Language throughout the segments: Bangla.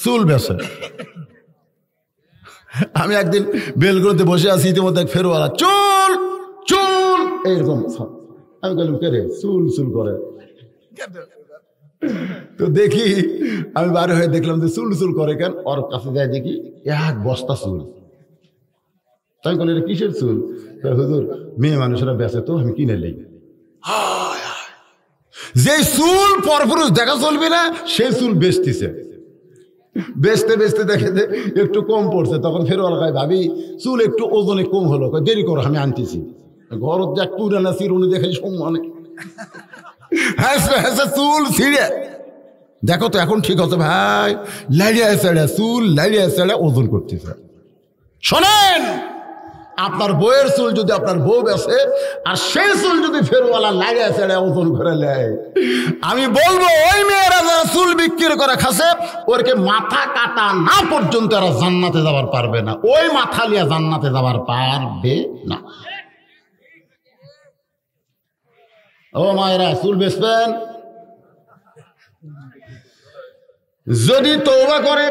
চুল বেছে। আমি একদিন বেলগুলোতে বসে আছি, ইতিমধ্যে এক ফেরওয়ালা চুল চুল এইরকম। আমি বললাম কে রে চুল চুল করে? তো দেখি আমি বাইরে হয়ে দেখলাম যে চুল চুল করে কেন। ওর কাছে যাই দেখি এক বস্তা চুল। তাই বলে এটা কিসের চুল? হুজুর মেয়ে মানুষেরা বেঁচে তো আমি কিনে নেই। যে চুল পরপুরুষ দেখা চলবে না সেই চুল বেচতেছে। বেচতে বেচতে দেখে যে একটু কম পড়ছে, তখন ফেরওয়ালা কয় ভাবি চুল একটু ওজনে কম হলো, দেরি করো আমি আনতেছি। ঘর দেখ পুরানা চিরুনি দেখে সম্মানে চুল ছিঁড়ে দেখো তো এখন ঠিক আছে ভাই, লাইড়িয়া ছেড়ে চুল লাইড়িয়া ছেড়ে ওজন করতেছে। শোনেন, আপনার বউয়ের চুল যদি আপনার বউ বেছে আর সেই চুল যদি ফেরওয়ালা লাইড়িয়া ছেড়ে ওজন করে নেয়, আমি বলবো ওই মেয়েরা যারা চুল বিক্রি করে খাসে ওরকে মাথা কাটা না পর্যন্ত এরা জান্নাতে যাবার পারবে না। ওই মাথা লিয়া জান্নাতে যাবার পারবে না। ও মায়েরা চুল বেচবেন যদি তওবা করে।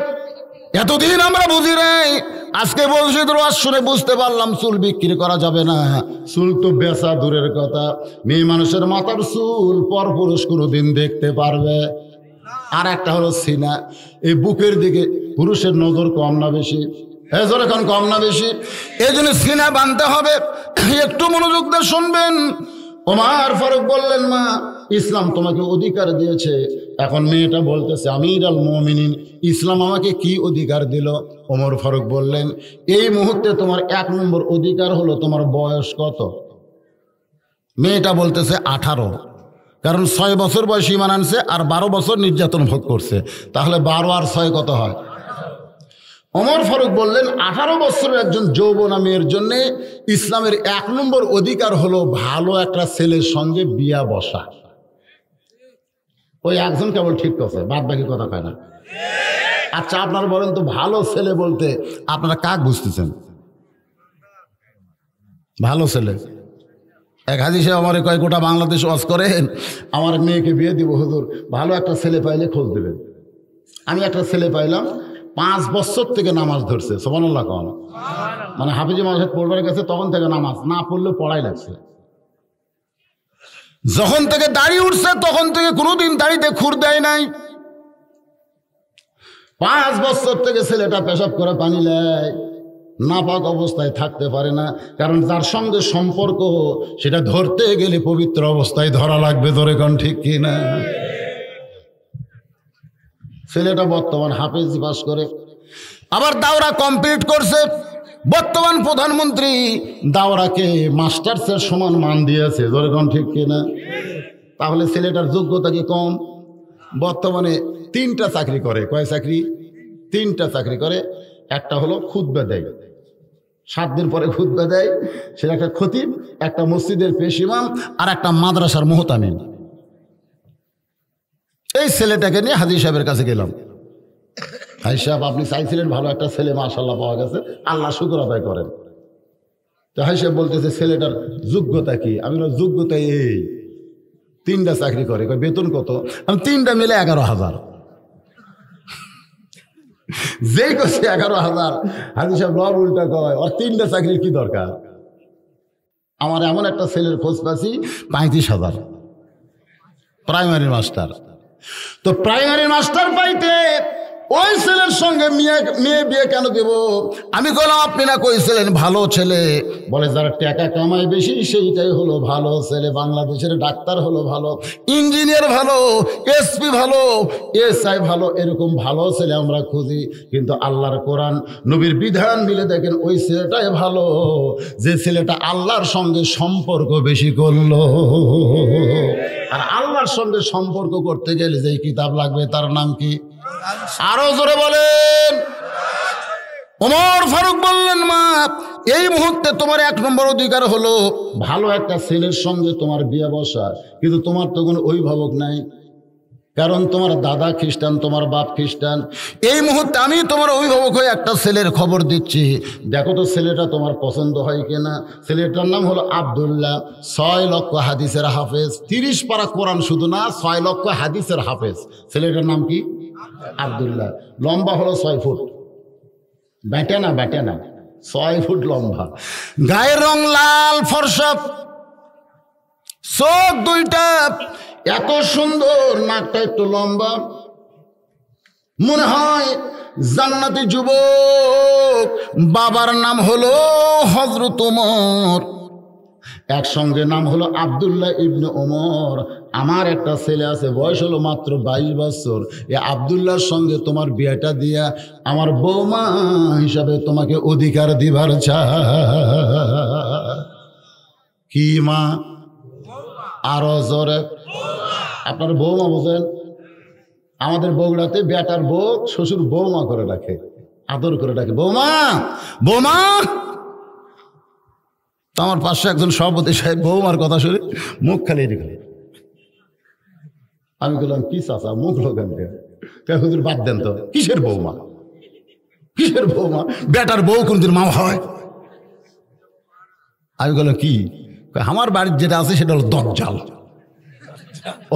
এতদিন আমরা বুঝি নাই, আজকে বলছি তো শুনে বুঝতে পারলাম চুল বিক্রি করা যাবে না। চুল তো বেচা দূরের কথা, মেয়ে মানুষের মাথার চুল পরপুরুষ কোনোদিন দেখতে পারবে। আর একটা হলো সিনা, এই বুকের দিকে পুরুষের নজর কম না বেশি? এখন কম না বেশি? এই জন্য সিনা বানতে হবে। একটু মনোযোগ দিয়ে শুনবেন। ওমর ফারুক বললেন মা ইসলাম তোমাকে অধিকার দিয়েছে। এখন মেয়েটা বলতেছে আমির আল মুমিনিন ইসলাম আমাকে কি অধিকার দিল? ওমর ফারুক বললেন এই মুহূর্তে তোমার 1 নম্বর অধিকার হলো তোমার বয়স কত? মেয়েটা বলতেছে 18। কারণ 6 বছর বয়স ঈমান আনছে আর 12 বছর নির্যাতন ভোগ করছে, তাহলে 12 আর 6 কত হয়? ওমর ফারুক বললেন 18 বছরের একজন যৌবনা মেয়ের জন্য ইসলামের 1 নম্বর অধিকার হলো ভালো একটা ছেলের সঙ্গে বিয়া বসা। ওই একজন কেবল ঠিক কথা, বাদ বাকি কথা কয় না। আচ্ছা আপনারা বলেন তো ভালো ছেলে বলতে আপনারা কাক বুঝতেছেন? ভালো ছেলে এক হাজি সাহেব আমার কয় গোটা বাংলাদেশ ওয়াজ করেন, আমার মেয়েকে বিয়ে দিব হুজুর, ভালো একটা ছেলে পাইলে খোঁজ দেবেন। আমি একটা ছেলে পাইলাম 5 বছর থেকে নামাজ ধরছে, সুবহানাল্লাহ কোন মানে হাফিজি মাঝে পড়বার গেছে তখন থেকে নামাজ না পড়লে পড়াই লাগছে। যখন থেকে দাড়ি উঠছে তখন থেকে কোনোদিন দাড়িতে খুর দেয় নাই। 5 বছর থেকে ছেলেটা পেশাব করে পানি নেয়, নাপাক অবস্থায় থাকতে পারে না। কারণ যার সঙ্গে সম্পর্ক সেটা ধরতে গেলে পবিত্র অবস্থায় ধরা লাগবে। ধরে কোন ঠিক কিনা? ছেলেটা বর্তমান হাফেজি পাস করে আবার দাওরা কমপ্লিট করছে। বর্তমান প্রধানমন্ত্রী দাওরাকে মাস্টার্সের সমান মান দিয়েছে। ধরে কোন ঠিক কিনা? তাহলে ছেলেটার যোগ্যতা কি কম? বর্তমানে 3টা চাকরি করে। কয় চাকরি? 3টা চাকরি করে। একটা হলো খুতবা দেয়, 7 দিন পরে খুতবা দেয়, সেটা একটা খতিব, একটা মসজিদের পেশ ইমাম আর একটা মাদ্রাসার মুহতামিম। এই ছেলেটাকে নিয়ে হাজী সাহেবের কাছে গেলাম। হাজী সাহেব আপনি চাইছিলেন ভালো একটা ছেলে, মাশাআল্লাহ পাওয়া গেছে, আল্লাহ শুকর আদায় করেন। তো হাজী সাহেব বলতেছে ছেলেটার যোগ্যতা কি? আমি বললাম যোগ্যতা এই 3টা চাকরি করে। বেতন কত? আমি 3টা মিলে 11,000। যেই করছে 11,000। হাজী সাহেব রব উল্টা কয় ওর 3টা চাকরির কি দরকার? আমার এমন একটা ছেলের খোঁজ পাচ্ছি 35,000 প্রাইমারি মাস্টার। তো প্রাইমারি মাস্টার পাইতে ওই ছেলের সঙ্গে মেয়ে বিয়ে কেন দেব? আমি বললাম আপনি না কইছিলেন ভালো ছেলে। বলে যারা টাকা কামায় বেশি সেইটাই হলো ভালো ছেলে। বাংলাদেশের ডাক্তার হলো ভালো, ইঞ্জিনিয়ার ভালো, এসপি ভালো, এসআই ভালো, এরকম ভালো ছেলে আমরা খুঁজি। কিন্তু আল্লাহর কোরআন নবীর বিধান মিলে দেখেন ওই ছেলেটাই ভালো যে ছেলেটা আল্লাহর সঙ্গে সম্পর্ক বেশি করলো। আর আল্লাহর সঙ্গে সম্পর্ক করতে গেলে যেই কিতাব লাগবে তার নাম কি? আরো জোরে বলেন। ওমর ফারুক বললেন মা এই মুহূর্তে তোমার 1 নম্বর অধিকার হলো ভালো একটা ছেলের সঙ্গে তোমার বিয়ে বসা। কিন্তু তোমার তো কোনো অভিভাবক নাই, কারণ তোমার দাদা খ্রিস্টান, তোমার বাপ খ্রিস্টান। এই মুহূর্তে আমি তোমার অভিভাবক হয়ে একটা ছেলের খবর দিচ্ছি, দেখো তো ছেলেটা তোমার পছন্দ হয় কিনা। ছেলেটার নাম হলো আব্দুল্লাহ, 6 লক্ষ হাদিসের হাফেজ, 30 পারা কোরআন শুধু না 6 লক্ষ হাদিসের হাফেজ। ছেলেটার নাম কি? আব্দুল্লাহ। লম্বা হলো 6 ফুট, ব্যাটে না 6 ফুট লম্বা। গায়ের রং লাল ফর্সা, চোখ দুইটা এত সুন্দর, নাকটা একটু লম্বা, মনে হয় জান্নাতি যুবক। বাবার নাম হলো হযরত ওমর, একসঙ্গে নাম হলো আব্দুল্লাহ ইবনে ওমর। আমার একটা ছেলে আছে, বয়স হলো মাত্র 22 বছর। এ আব্দুল্লাহর সঙ্গে তোমার বিয়েটা দিয়া আমার বৌমা হিসাবে তোমাকে অধিকার দিবার চাই। কি মা? আরো জোরে। আপনার বৌমা বোঝেন? আমাদের বগুড়াতে বেটার বউ শ্বশুর বৌমা করে রাখে, আদর করে ডাকে, বৌমা বৌমা। তো আমার পাশে একজন সভাপতি সাহেব বৌমার কথা শুনে মুখ খালি এদিকে। আমি বললাম, কি চাচা মুখ লোকান হুজুর বাদ দেন তো, কিসের বৌমা, কিসের বৌমা? বেটার বউ কোনদিন মা হয়? আমি বললাম কি? আমার বাড়ির যেটা আছে সেটা হলো দজ্জাল,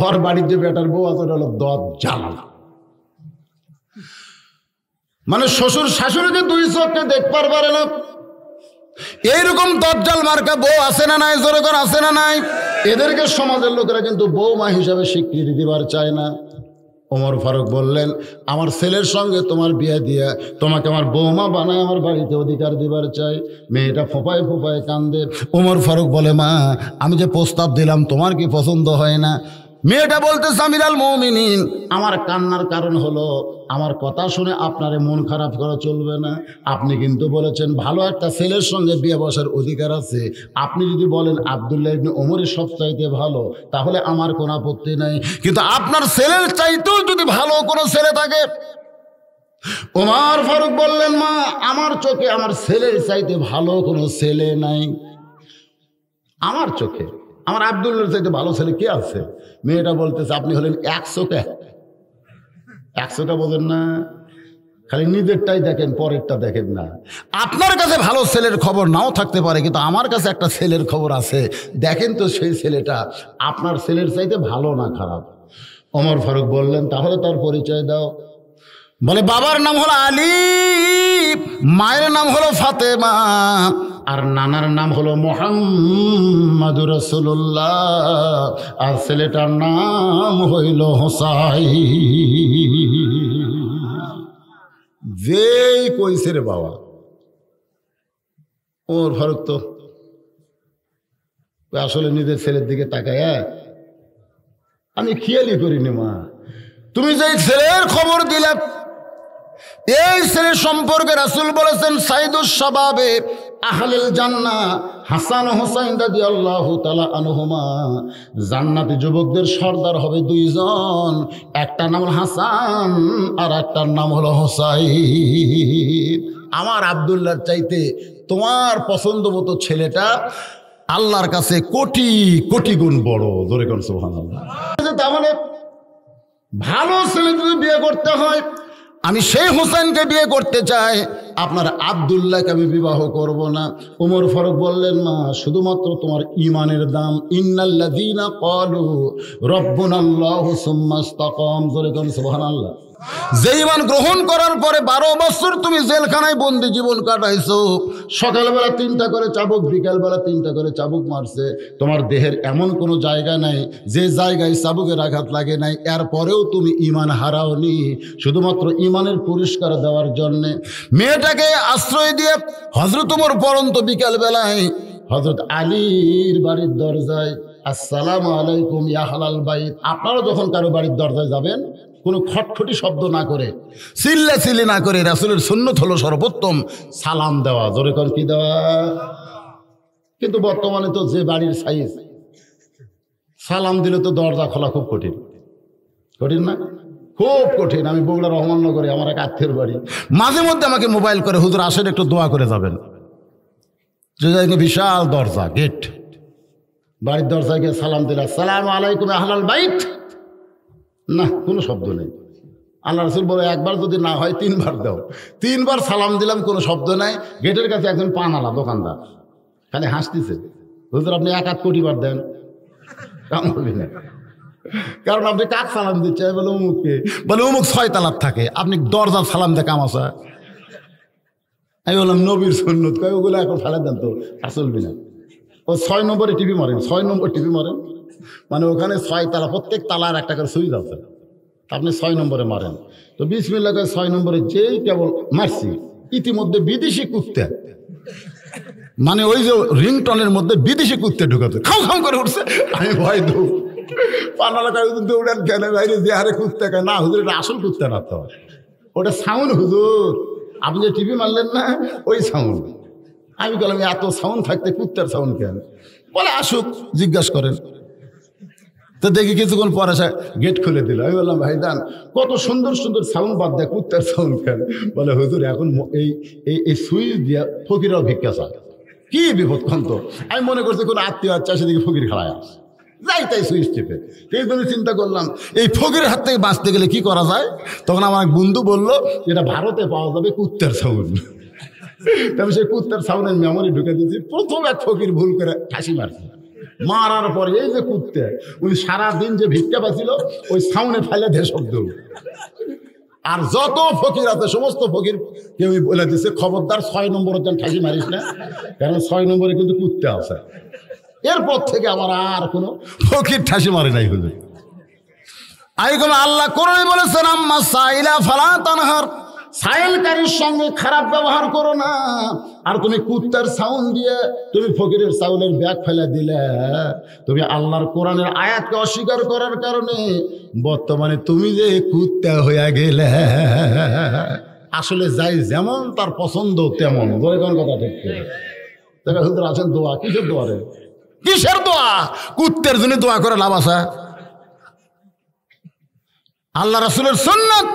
ওর বাড়ির যে বেটার বউ আছে ওটা হলো দজ্জাল। মানে শ্বশুর শাশুড়িকে 2 চোখে দেখবার পারে না, এইরকম দজ্জাল মার্কা বউ আছে না নাই? জোরে করে আছে না নাই? এদেরকে সমাজের লোকেরা কিন্তু বৌমা হিসাবে স্বীকৃতি দিবার চায় না। ওমর ফারুক বললেন, আমার ছেলের সঙ্গে তোমার বিয়ে দিয়ে তোমাকে আমার বৌমা বানায় আমার বাড়িতে অধিকার দিবার চাই। মেয়েটা ফোপায় ফোপায় কান্দে। ওমর ফারুক বলে, মা আমি যে প্রস্তাব দিলাম তোমার কি পছন্দ হয় না? মেয়েটা বলতে, আমিরুল মুমিনিন, আমার কান্নার কারণ হলো আমার কথা শুনে আপনারে মন খারাপ করা চলবে না। আপনি কিন্তু বলেছেন ভালো একটা ছেলের সঙ্গে বিয়ে বসার অধিকার আছে। আপনি যদি বলেন আব্দুল্লাহ ইবনে ওমরের সবচাইতে ভালো, তাহলে আমার কোনো আপত্তি নাই। কিন্তু আপনার ছেলের চাইতেও যদি ভালো কোনো ছেলে থাকে। ওমর ফারুক বললেন, মা আমার চোখে আমার ছেলের চাইতে ভালো কোনো ছেলে নাই। আমার চোখে আমার আব্দুল্লাহর চাইতে ভালো ছেলে কে আছে? মেয়েটা বলতেছে, আপনি হলেন 100টা বোঝেন না, খালি নিজেরটাই দেখেন, পরেরটা দেখেন না। আপনার কাছে ভালো ছেলের খবর নাও থাকতে পারে, কিন্তু আমার কাছে একটা ছেলের খবর আছে, দেখেন তো সেই ছেলেটা আপনার ছেলের চাইতে ভালো না খারাপ। ওমর ফারুক বললেন, তাহলে তার পরিচয় দাও। বলে, বাবার নাম হলো আলী, মায়ের নাম হলো ফাতেমা, আর নানার নাম হলো মুহাম্মাদুর রাসূলুল্লাহ, আর ছেলেটার নাম হইল হোসাইন। যেই কইছে রে বাবা, ওমর ফারুক তো আসলে নিজের ছেলের দিকে তাকায়, আমি খেয়ালই করিনি মা, তুমি যে ছেলের খবর দিলে, এই ছেলে সম্পর্কে রাসূল বলেছেন সাইদুস শাবাবে আহলিল জান্নাহ, হাসান ও হুসাইন রাদিয়াল্লাহু তাআলা আনহুমা, জান্নাতি যুবকদের সর্দার হবে 2 জন, একটা নাম হাসান আর একটার নাম হলো হুসাইন। আমার আব্দুল্লাহর চাইতে তোমার পছন্দ মতো ছেলেটা আল্লাহর কাছে কোটি কোটি গুণ বড়। ধরে কোন সুবহানাল্লাহ। তার মানে ভালো ছেলে যদি বিয়ে করতে হয়, আমি সেই হোসেনকে বিয়ে করতে চাই, আপনার আব্দুল্লাহকে আমি বিবাহ করব না। ওমর ফারুক বললেন, মা শুধুমাত্র তোমার ইমানের দাম। ইন্নাল্লাযীনা ক্বালু রাব্বুনাল্লাহু সুম্মা ইসতাকাম, জোরে কোন সুবহানাল্লাহ। যে ইমান গ্রহণ করার পরে 12 বছর তুমি জেলখানায় বন্দি জীবন কাটাইছো, সকালবেলা 3টা করে চাবুক, বিকালবেলা 3টা করে চাবুক মারছে, তোমার দেহের এমন কোনো জায়গা নাই যে জায়গায় চাবুকের আঘাত লাগে নাই, এরপরেও তুমি ইমান হারাওনি। শুধুমাত্র ইমানের পুরস্কার দেওয়ার জন্যে মেয়েটাকে আশ্রয় দিয়ে হযরত ওমর পরন্ত বিকালবেলায় হযরত আলীর বাড়ির দরজায়, আসসালামু আলাইকুম ইয়া আহলাল বাইত। আপনারা যখন কারো বাড়ির দরজায় যাবেন, কোনো খটখটি শব্দ না করে, চিল্লাচিল্লি না করে, রাসূলের সুন্নত হলো সর্বোত্তম সালাম দেওয়া। জোরে কর কি দেওয়া? কিন্তু বর্তমানে তো যে বাড়ির সাইজ, সালাম দিলে তো দরজা খোলা খুব কঠিন, কঠিন না? খুব কঠিন। আমি বগুড়া রহমাননগরে আমার এক আত্মীয়ের বাড়ি, মাঝে মধ্যে আমাকে মোবাইল করে, হুজুর আসেন একটু দোয়া করে যাবেন। যে বিশাল দরজা, গেট, বাড়ির দরজায় গিয়ে সালাম দিলে, আসসালামু আলাইকুম আহলাল বাইত, না কোনো শব্দ নেই। আল্লাহ রাসূল বলে, একবার যদি না হয় 3বার দাও। 3বার সালাম দিলাম, কোনো শব্দ নাই। গেটের কাছে একজন পানালা দোকানদার খালি হাসতেছে, হুজুর আপনি 1 কোটি বার দেন, কাম হবে না। কারণ আপনি কাক সালাম দিচ্ছে, বলে অমুককে, বলে অমুক 6 তালার থাকে, আপনি দরজার সালাম দিয়ে কামাশা। আমি বললাম নবীর সুন্নত, কয় ওগুলো এখন ফেলে দেন তো, আর চলবি না। ও 6 নম্বরে টিভি মারেন, 6 নম্বর টিভি মারেন, মানে ওখানে 6 তালা, প্রত্যেক তালার একটা করে সুইচ আছে, আপনি 6 নম্বরে মারেন। তো বিসমিল্লাহ 6 নম্বরে যেই কেবল মারছি, ইতিমধ্যে বিদেশি কুত্তে, মানে ওই যে রিংটনের মধ্যে বিদেশি কুত্তে ঢুকাতে খাও খাও করে উঠছে। আমি ভয় দৌ পানালা দৌড়ান কেন বাইরে, যে হারে কুত্তে খায় না হুজুর, এটা আসল কুত্তে না তো, ওটা সাউন্ড হুজুর, আপনি যে টিভি মারলেন না ওই সাউন্ড। আমি বললাম এত সাউন্ড থাকতে কুত্তার সাউন্ড কেন? বলে আসুক জিজ্ঞাসা করেন। তো দেখি কিছুক্ষণ পরে গেট খুলে দিল। আমি বললাম ভাই দান, কত সুন্দর সুন্দর সাউন্ড বাদ দেয়, কুত্তার সাউন্ড কেন? বলে হুজুর এখন এই সুইচ দিয়া ফকিরাও ভিক্ষা চায়, কি বিপদ তো। আমি মনে করছি কোনো আত্মীয় আচ্ছা সেদিকে ফকির খাড়ায় আস, যাই তাই সুইচ টিপে। এই জন্য চিন্তা করলাম এই ফকিরের হাত থেকে বাঁচতে গেলে কি করা যায়। তখন আমার এক বন্ধু বললো এটা ভারতে পাওয়া যাবে কুত্তার সাউন্ড। তবে সেই কুত্তার সাউন্ডের মেমোরি ঢুকে দিয়েছি। প্রথম এক ফকির ভুল করে হাসি মারছে, মারার পরে এই যে কুত্তে উনি সারাদিন যে ভিক্ষা পাচ্ছিল ওই সাউন্ডে ফেলে দিয়ে শব্দ। আর যত ফকির আছে সমস্ত ফকির কেউ বলে দিচ্ছে খবরদার 6 নম্বরের জন্য ঠাসি মারিস না, কারণ 6 নম্বরে কিন্তু কুত্তে আছে। এরপর থেকে আমার আর কোনো ফকির ঠাসি মারে নাই। হুজুর আইগুলো আল্লাহ কোরআনে বলেছেন আম্মা সাইলা ফালা তানহার, সাইলকারীর সঙ্গে খারাপ ব্যবহার করো না। আর তুমি কুত্তার সাউন্ড দিয়ে তুমি ফকিরের সাউন্ডের ব্যাগ ফেলে দিলে, তুমি আল্লাহর কোরআনের আয়াতকে অস্বীকার করার কারণে বর্তমানে তুমি যে কুত্তা হইয়া গেলে। আসলে যাই যেমন তার পছন্দ তেমন, বলে কোন কথা ঠিক তবে হুজুর আছেন দোয়া, কিসের দোয়া রে, কিসের দোয়া? কুত্তের জন্য দোয়া করে লাভ আছে? আল্লাহ রাসূলের সুন্নাত,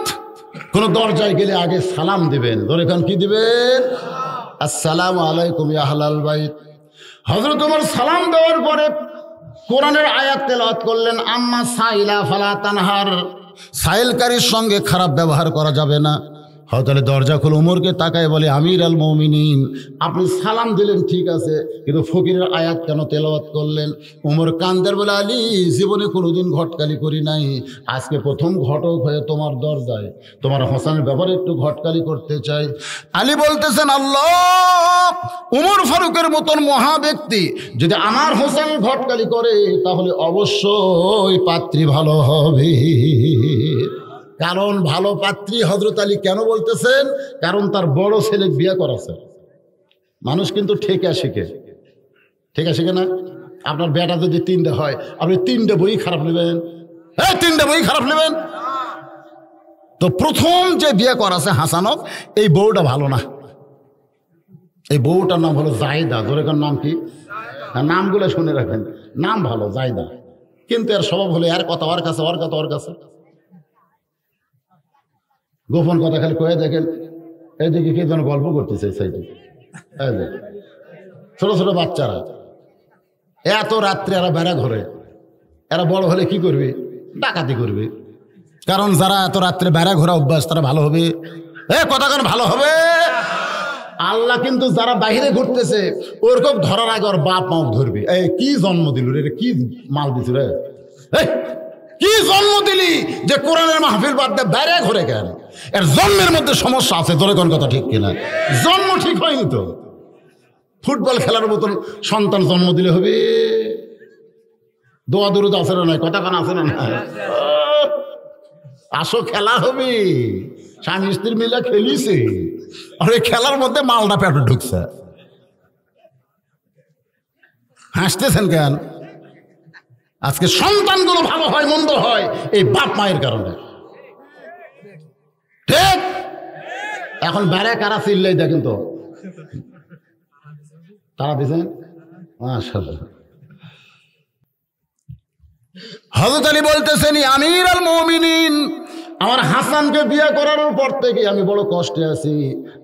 কোন দরজায় গেলে আগে সালাম দিবেন। ধরে এখন কি দিবেন? আসসালামু আলাইকুম ইয়া আহলাল বাইত। হযরত ওমর সালাম দেওয়ার পরে কোরআনের আয়াত তেলাওয়াত করলেন আম্মা সাইলা ফালা তানহার, সাইলকারীর সঙ্গে খারাপ ব্যবহার করা যাবে না। হযরত দরজা খুলে ওমরকে তাকায় বলে আমির আল মুমিনিন, আপনি সালাম দিলেন ঠিক আছে, কিন্তু ফকিরের আয়াত কেন তেলাওয়াত করলেন? ওমর কান্দের বলে আলী, জীবনে কোনোদিন ঘটকালি করি নাই, আজকে প্রথম ঘটক হয়ে তোমার দরজায় তোমার হোসেনের ব্যাপারে একটু ঘটকালি করতে চাই। আলী বলতেছেন আল্লাহ, উমর ফারুকের মতন মহা ব্যক্তি যদি আমার হোসেন ঘটকালি করে তাহলে অবশ্যই পাত্রী ভালো হবে। কারণ ভালো পাত্রী হযরত আলী কেন বলতেছেন? কারণ তার বড় ছেলে বিয়ে করাছে। মানুষ কিন্তু ঠেকা শিখে, ঠেকা শিখে না। আপনার বেটা যদি 3টে হয়, আপনি 3টে বই খারাপ নেবেন, 3টে বই খারাপ নেবেন। তো প্রথম যে বিয়ে করাছে হাসানক, এই বউটা ভালো না। এই বউটার নাম হলো জায়দা। ধরেকার নাম কি? নামগুলো শুনে রাখেন, নাম ভালো জায়দা, কিন্তু এর স্বভাব হলো এর কথা ওর কাছে, ওর কথা ওর কাছে, গোপন কথা খালি কয়ে দেখেন। এইদিকে কে যেন গল্প করতেছে সাইডে, ছোট ছোট বাচ্চারা এত রাত্রে এরা বেড়া ঘরে, এরা বড় হলে কি করবে? ডাকাতি করবে। কারণ যারা এত রাত্রে বেড়া ঘোরা অভ্যাস তারা ভালো হবে, কথা কেন ভালো হবে? আল্লাহ কিন্তু যারা বাহিরে ঘুরতেছে ওরকম ধরার আগে ওর বাপ মাও ধরবে। কি জন্ম দিল রে, কি মাল দিছ রে, কি জন্ম দিলি যে কোরআনের মাহফিল বাদ দিয়ে বাইরে ঘুরে কেন? এর জন্মের মধ্যে সমস্যা আছে। ধরে কোন কথা ঠিক কিনা? জন্ম ঠিক হয়নি তো। ফুটবল খেলার মতন সন্তান জন্ম দিলে হবে? দোয়া দরুদ আছে না নাই? কথা কান আছে না না? আসো খেলা হবে, স্বামী স্ত্রী মিলে খেলিছে, আর এই খেলার মধ্যে মালটা পেটে ঢুকছে। হাসতেছেন কেন? আজকে সন্তানগুলো ভালো হয় মন্দ হয় এই বাপ মায়ের কারণে, ঠিক? এখন বেড়া কারা চিল্লাই দেখেন তো, তারা দিয়েছেন মাশাআল্লাহ। হযরত আলী বলতেছেন আমির আল মুমিনিন, আমার হাসানকে বিয়ে করার পর থেকে আমি বড় কষ্টে আছি।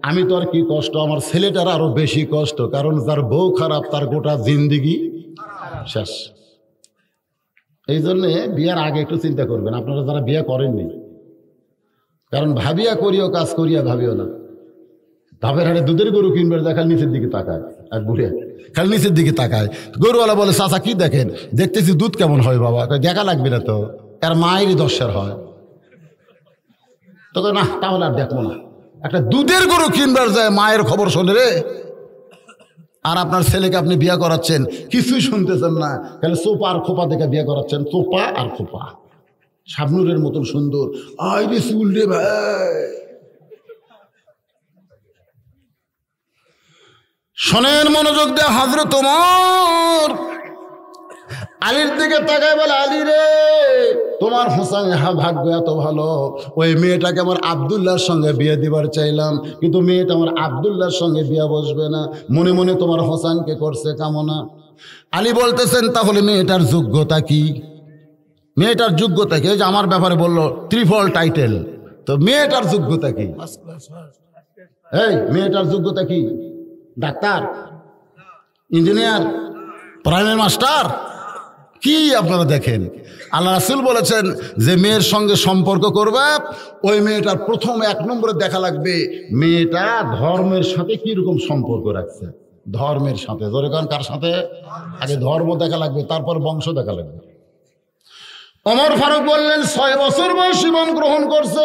আমি তো আর কি কষ্ট, আমার ছেলেটার আরো বেশি কষ্ট, কারণ যার বউ খারাপ তার গোটা জিন্দিগি শেষ। এই জন্যে বিয়ের আগে একটু চিন্তা করবেন আপনারা যারা বিয়ে করেননি, কারণ ভাবিয়া করিও কাজ করিয়া ভাবিও না। ধাপের হাটে দুধের গরু কিনবে, দেখার নিচের দিকে তাকায়, আর বুড়ে খালি নিচের দিকে তাকায়। গরুওয়ালা বলে চাচা কি দেখেন? দেখতেছি দুধ কেমন হয় বাবা। দেখা লাগবে না তো, এর মায়েরই 10 হয়। তোকে না তাহলে আর দেখবো না। একটা দুধের গরু কিনবার যায় মায়ের খবর শোনে রে। আর আপনার ছেলেকে আপনি বিয়ে করাচ্ছেন, কিছুই শুনতেছেন না, তাহলে চোপা আর খোপা দেখে বিয়ে করাচ্ছেন। চোপা আর খোপা, শাবনুরের মতন সুন্দর, আই রে চুল রে ভাই। শোনেন মনোযোগ দিয়ে, হযরত ওমর আলীর দিকে তাকায় বলে, আলী রে তোমার হোসেন ভাগ্য এত ভালো, ওই মেয়েটাকে আমার আব্দুল্লাহর সঙ্গে বিয়ে দিবার চাইলাম, কিন্তু মেয়েটা আমার আব্দুল্লাহর সঙ্গে বিয়ে বসবে না, মনে মনে তোমার হোসেনকে করছে কামনা। আলী বলতেছেন তাহলে মেয়েটার যোগ্যতা কি? মেয়েটার যোগ্যতা কি? যে আমার ব্যাপারে বললো ট্রিপল টাইটেল, তো মেয়েটার যোগ্যতা কি? এই মেয়েটার যোগ্যতা কি? ডাক্তার, ইঞ্জিনিয়ার, প্রাইমারি মাস্টার কি? আপনারা দেখেন আল্লাহ রাসূল বলেছেন যে মেয়ের সঙ্গে সম্পর্ক করবে, ওই মেয়েটার প্রথম 1 নম্বরে দেখা লাগবে মেয়েটা ধর্মের সাথে কিরকম সম্পর্ক রাখছে। ধর্মের সাথে, ধরে কারণ কার সাথে? আগে ধর্ম দেখা লাগবে, তারপর বংশ দেখা লাগবে। ওমর ফারুক বললেন 6 বছর বয়স ইমান গ্রহণ করছে,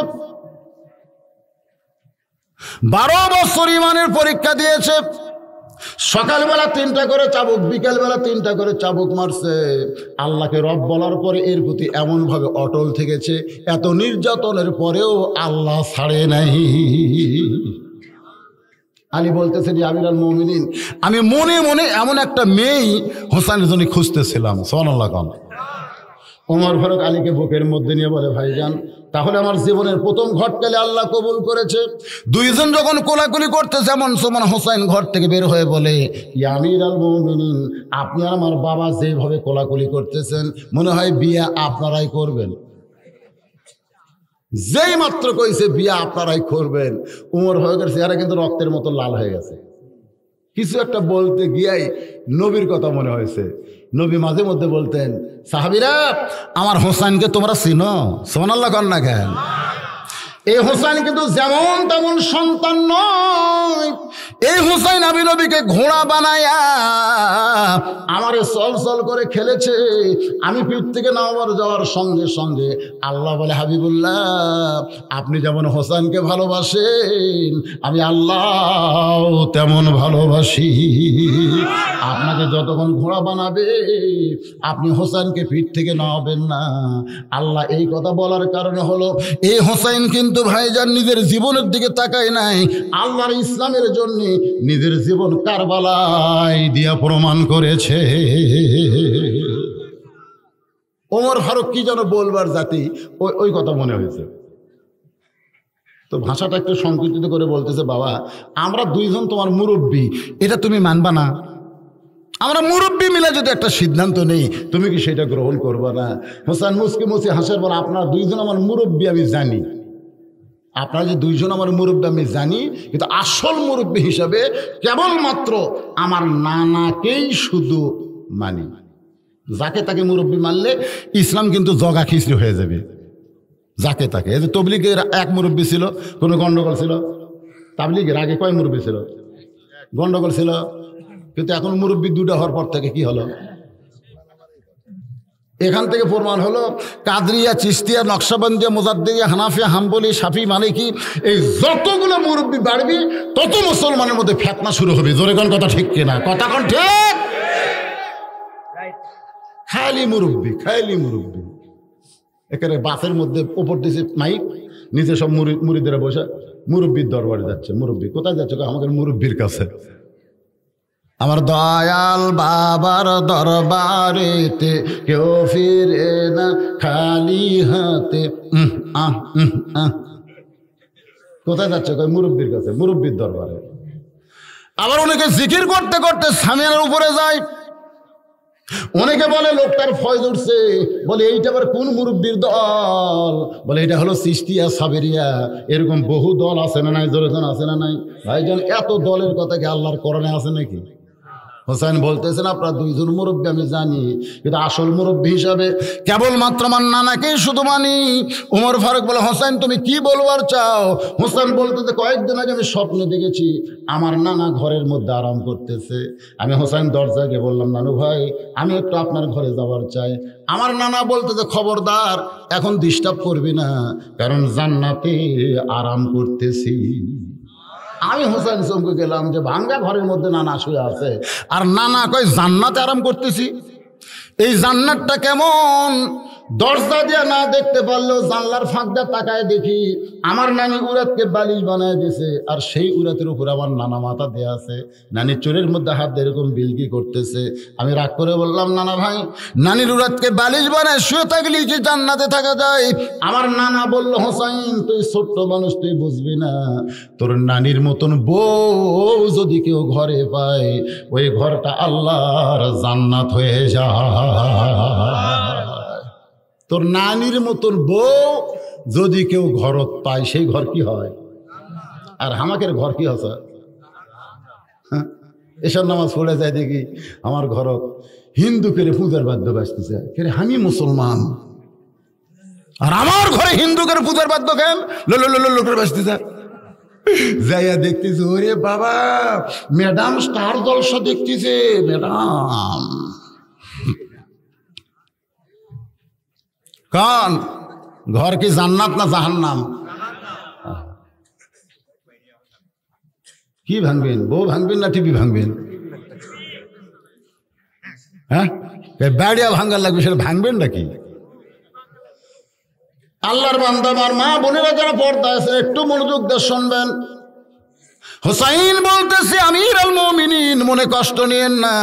12 বছর ইমানের পরীক্ষা দিয়েছে। সকালবেলা 3টা করে চাবুক, বিকালবেলা 3টা করে চাবুক মারছে। আল্লাহকে রব বলার পরে এর প্রতি এমনভাবে অটল থেকেছে, এত নির্যাতনের পরেও আল্লাহ ছাড়ে নাই। আলী বলতেছে যে আমিরুল মুমিনিন, আমি মনে মনে এমন একটা মেয়ে হোসেনের জন্য খুঁজতেছিলাম। সুবহানাল্লাহ। ওমর ফারুক আলীকে বুকের মধ্যে নিয়ে বলে, ভাইজান তাহলে আমার জীবনের প্রথম ঘটকালে আল্লাহ কবুল করেছে। 2 জন যখন কোলাকুলি করতেছে, এমন সময় হোসেন ঘর থেকে বের হয়ে বলে, ইয়া আমিরুল মুমিনিন, আপনি আর আমার বাবা যেভাবে কোলাকুলি করতেছেন মনে হয় বিয়ে আপনারাই করবেন। যেই মাত্র কইছে বিয়ে আপনারাই করবেন, ওমর ফারুকের চেহারা কিন্তু রক্তের মতো লাল হয়ে গেছে। কিছু একটা বলতে গিয়াই নবীর কথা মনে হয়েছে। নবী মাঝে মধ্যে বলতেন, সাহাবীরা আমার হোসেনকে তোমরা চিনো? সুবহানাল্লাহ কর না কেন? এই হোসেন কিন্তু যেমন তেমন সন্তান নয়। এই হোসেন আমি নবীকে ঘোড়া বানায়া আমারে চল চল করে খেলেছে। আমি পিঠ থেকে নামাবার যাওয়ার সঙ্গে সঙ্গে আল্লাহ বলে, হাবিবুল্লাহ আপনি যেমন হোসেনকে ভালোবাসেন আমি আল্লাহ তেমন ভালোবাসি। আপনাকে যতক্ষণ ঘোড়া বানাবে আপনি হোসেনকে পিঠ থেকে নামাবেন না। আল্লাহ এই কথা বলার কারণে হলো, এই হোসেন কিন্তু ভাইজান নিজের জীবনের দিকে তাকায় নাই, আল্লাহর ইসলামের জন্য নিজের জীবন কারবালায় দিয়া প্রমাণ করেছে। ওমর ফারুক কি যেন বলবার জাতি, ওই কথা মনে হয়েছে। তো ভাষাটা একটু সংকুচিত করে বলতেছে, বাবা আমরা 2 জন তোমার মুরব্বী, এটা তুমি মানবা না? আমরা মুরব্বী মিলে যদি একটা সিদ্ধান্ত নেই, তুমি কি সেটা গ্রহণ করবা না? হোসেন মুসকি মুসি হাসার বলে, আপনারা 2 জন আমার মুরব্বী আমি জানি, আপনারা যে 2 জন আমার মুরব্বী আমি জানি, কিন্তু আসল মুরব্বী হিসাবে কেবলমাত্র আমার নানাকেই শুধু মানি। যাকে তাকে মুরব্বী মানলে ইসলাম কিন্তু জগা খিচড়ি হয়ে যাবে। যাকে তাকে, এই যে তবলিগের 1 মুরব্বী ছিল, কোনো গন্ডগোল ছিল? তাবলিগের আগে কয় মুরব্বী ছিল? গন্ডগোল ছিল। কিন্তু এখন মুরব্বী 2টা হওয়ার পর থেকে কি হলো? এখান থেকে প্রমাণ হলো কাদরিয়া, চিশতিয়া, নকশবন্দিয়া, মুজাদ্দিদিয়া, হানাফিয়া, হাম্বলি, শাফি, মালিকি, এই যতগুলো মুরব্বী বাড়বি তত মুসলমানের মধ্যে ফিতনা শুরু হবে। জোরে কোন কথা ঠিক কিনা? কথা কোন ঠিক? খালি মুরব্বী, খালি মুরব্বী। এখানে বাসের মধ্যে ওপর দিয়েছে মাইক, নিচে সব মুরিদেরা বসে মুরব্বীর দরবারে যাচ্ছে। মুরব্বী কোথায় যাচ্ছে? আমাদের মুরব্বীর কাছে। আমার দয়াল বাবার দরবারেতে কেউ ফিরে না খালি হাতে। কোথায় যাচ্ছে? মুরব্বীর কাছে, মুরব্বীর দরবারে। আবার অনেকে জিকির করতে করতে সামিয়ানার উপরে যায়। অনেকে বলে লোকটার ফয়জ উঠছে, বলে এইটা আবার কোন মুরব্বীর দল? বলে এটা হলো চিশতিয়া, সাবেরিয়া। এরকম বহু দল আছে না নাই? জোরে আছে না নাই? ভাইজান এত দলের কথা কি আল্লাহর কোরআনে আছে নাকি? হোসেন বলতেছেন আপনার দুইজন মুরব্বী আমি জানি, কিন্তু আসল মুরব্বী হিসাবে কেবলমাত্র আমার নানাকেই শুধু মানি। ওমর ফারুক বলে, হোসেন তুমি কি বলবার চাও? হোসেন বলতেছে, কয়েকদিন আগে আমি স্বপ্নে দেখেছি আমার নানা ঘরের মধ্যে আরাম করতেছে। আমি হোসেন দরজাকে বললাম, নানু ভাই আমি একটু আপনার ঘরে যাবার চাই। আমার নানা বলতেছে, খবরদার এখন ডিস্টার্ব করবি না, কারণ জান্নাতে আরাম করতেছি। আমি হোসেন চমকে গেলাম যে ভাঙ্গা ঘরের মধ্যে নানা শুয়ে আছে, আর নানা কয় জান্নাতে আরাম করতেছি। এই জান্নাতটা কেমন? দরজা দিয়ে না দেখতে পারলেও জানলার ফাঁক দিয়ে তাকায় দেখি আমার নানি উরাতকে বালিশ বানায় দিয়েছে, আর সেই উরাতের উপর আমার নানা মাথা দেয়া আছে। নানি চুলের মধ্যে হাত দিয়ে এরকম বিলকি করতেছে। আমি রাগ করে বললাম, নানা ভাই নানির উরাতকে বালিশ বানায় শুয়ে থাকলেই কি জান্নাতে থাকা যায়? আমার নানা বলল, হোসাইন তুই ছোট্ট মানুষ, তুই বুঝবি না। তোর নানির মতন বউ যদি কেউ ঘরে পায়, ওই ঘরটা আল্লাহর জান্নাত হয়ে যায়। তোর নানির মতন বউ যদি কেউ ঘরত পায়, সেই ঘর কি হয়? আর আমাকের ঘর কি আছে? এসব নামাজ পড়ে যায় দেখি আমার ঘরত হিন্দু করে পূজার বাদ্য বাজতেছে, আমি মুসলমান আর আমার ঘরে হিন্দু করে পূজার বাদ্য কেন লোকের বাজতেছে। যাইয়া দেখতেছে, ওরে বাবা ম্যাডাম স্টার জলসা দেখতেছে। ম্যাডাম কান ঘর কি জান্নাত না জাহান্নাম? কি ভাঙবেন? বউ ভাঙবেন না টিভি ভাঙবেন? হ্যাঁ ব্যাড়িয়া ভাঙ্গার লাগবে, সেটা ভাঙবেন নাকি? আল্লাহর বান্দা আমার মা বোনেরা যারা পর্দা আছে একটু মনোযোগ দিয়ে শুনবেন। হোসাইন বলতেছে, আমির আল মুমিনিন মনে কষ্ট নিয়েন না,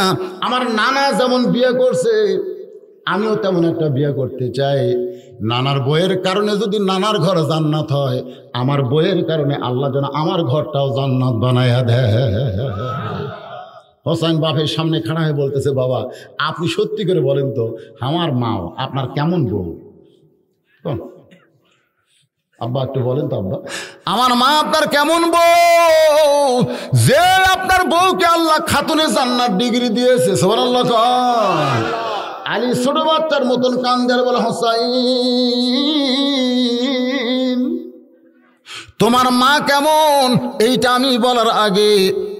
আমার নানা যেমন বিয়ে করছে আমিও তেমন একটা বিয়ে করতে চাই। নানার বইয়ের কারণে যদি নানার ঘর জান্নাত হয়, আমার বইয়ের কারণে আল্লাহ যেন আমার ঘরটাও জান্নাত বানায়া দেয়। হোসেন বাপের সামনে খাড়া হয়ে বলতেছে, বাবা আপনি সত্যি করে বলেন তো আমার মাও আপনার কেমন বউ? আব্বা একটু বলেন তো, আব্বা আমার মা আপনার কেমন বউ, যে আপনার বউকে আল্লাহ খাতুনে জান্নাত ডিগ্রি দিয়েছে। সুবহানাল্লাহ। আলী ছোট বাচ্চার মতন কান্দের বলে, হোসাইন তোমার মা কেমন এইটা আমি বলার আগে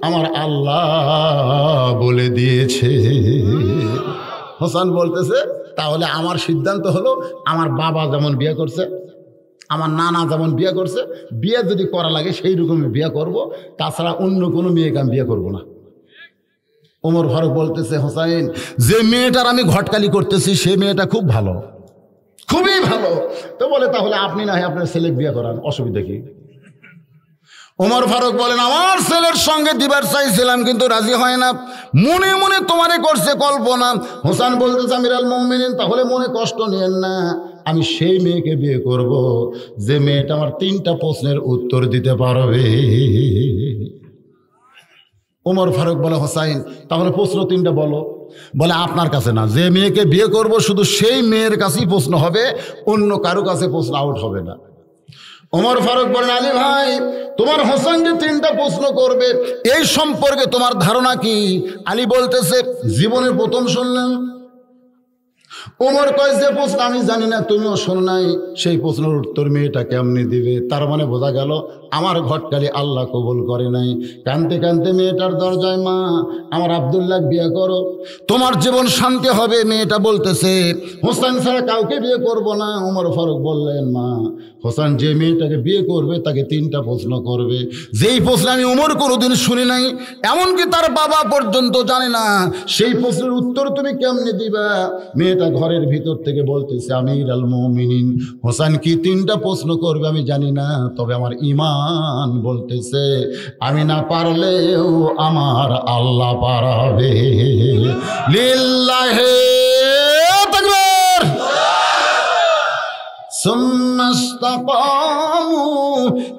আমার আল্লাহ বলে দিয়েছে। হোসেন বলতেছে, তাহলে আমার সিদ্ধান্ত হলো আমার বাবা যেমন বিয়ে করছে, আমার নানা যেমন বিয়ে করছে, বিয়ে যদি করা লাগে সেই রকমই বিয়ে করব, তাছাড়া অন্য কোনো মেয়েকে আমি বিয়ে করবো না। ওমর ফারুক বলতেছে, হোসাইন যে মেয়েটার আমি ঘটকালি করতেছি সে মেয়েটা খুব ভালো, খুবই ভালো। তো বলে, তাহলে আপনি না হয় আপনার ছেলে বিয়ে করান, অসুবিধা কি? ওমর ফারুক বলেন, আমার ছেলের সঙ্গে দিবার চাইছিলাম কিন্তু রাজি হয় না, মনে মনে তোমারে করছে কল্পনা। হোসেন বলতেছে, আমির আল মুমিনিন তাহলে মনে কষ্ট নিয়েন না, আমি সেই মেয়েকে বিয়ে করব যে মেয়েটা আমার 3টা প্রশ্নের উত্তর দিতে পারবে। ওমর ফারুক বলে, হোসাইন তাহলে প্রশ্ন 3টা বলো। বলে, আপনার কাছে না, যে মেয়েকে বিয়ে করব শুধু সেই মেয়ের কাছেই প্রশ্ন হবে, অন্য কারো কাছে প্রশ্ন আউট হবে না। ওমর ফারুক বলেন, আলী ভাই তোমার হোসেন যে 3টা প্রশ্ন করবে এই সম্পর্কে তোমার ধারণা কি? আলী বলতেছে, জীবনে প্রথম শুনলাম। ওমর কয়, যে প্রশ্ন আমি জানি না তুমিও শোনো নাই, সেই প্রশ্নের উত্তর মেয়েটা কেমনি দিবে? তার মানে বোঝা গেল আমার ঘটকালি আল্লাহ কবুল করে নাই। কানতে কানতে মেয়েটার দরজায়, মা আমার আব্দুল্লাহ বিয়ে করো, তোমার জীবন শান্তি হবে। মেয়েটা বলতেছে, হোসেন ছাড়া কাউকে বিয়ে করব না। ওমর ফারুক বললেন, মা হোসেন যে মেয়েটাকে বিয়ে করবে তাকে 3টা প্রশ্ন করবে, যেই প্রশ্ন আমি ওমর কোনোদিন শুনি নাই, এমনকি তার বাবা পর্যন্ত জানে না, সেই প্রশ্নের উত্তর তুমি কেমনে দিবা? মেয়েটা ঘরের ভিতর থেকে বলতেছে, আমির আল মুমিনিন হোসেন কি 3টা প্রশ্ন করবে আমি জানি না, তবে আমার ঈমান বলতেছে আমি না পারলেও আমার আল্লাহ পারাবে। লিল্লাহি তাকবীর। সুম্মা ইসতাকামু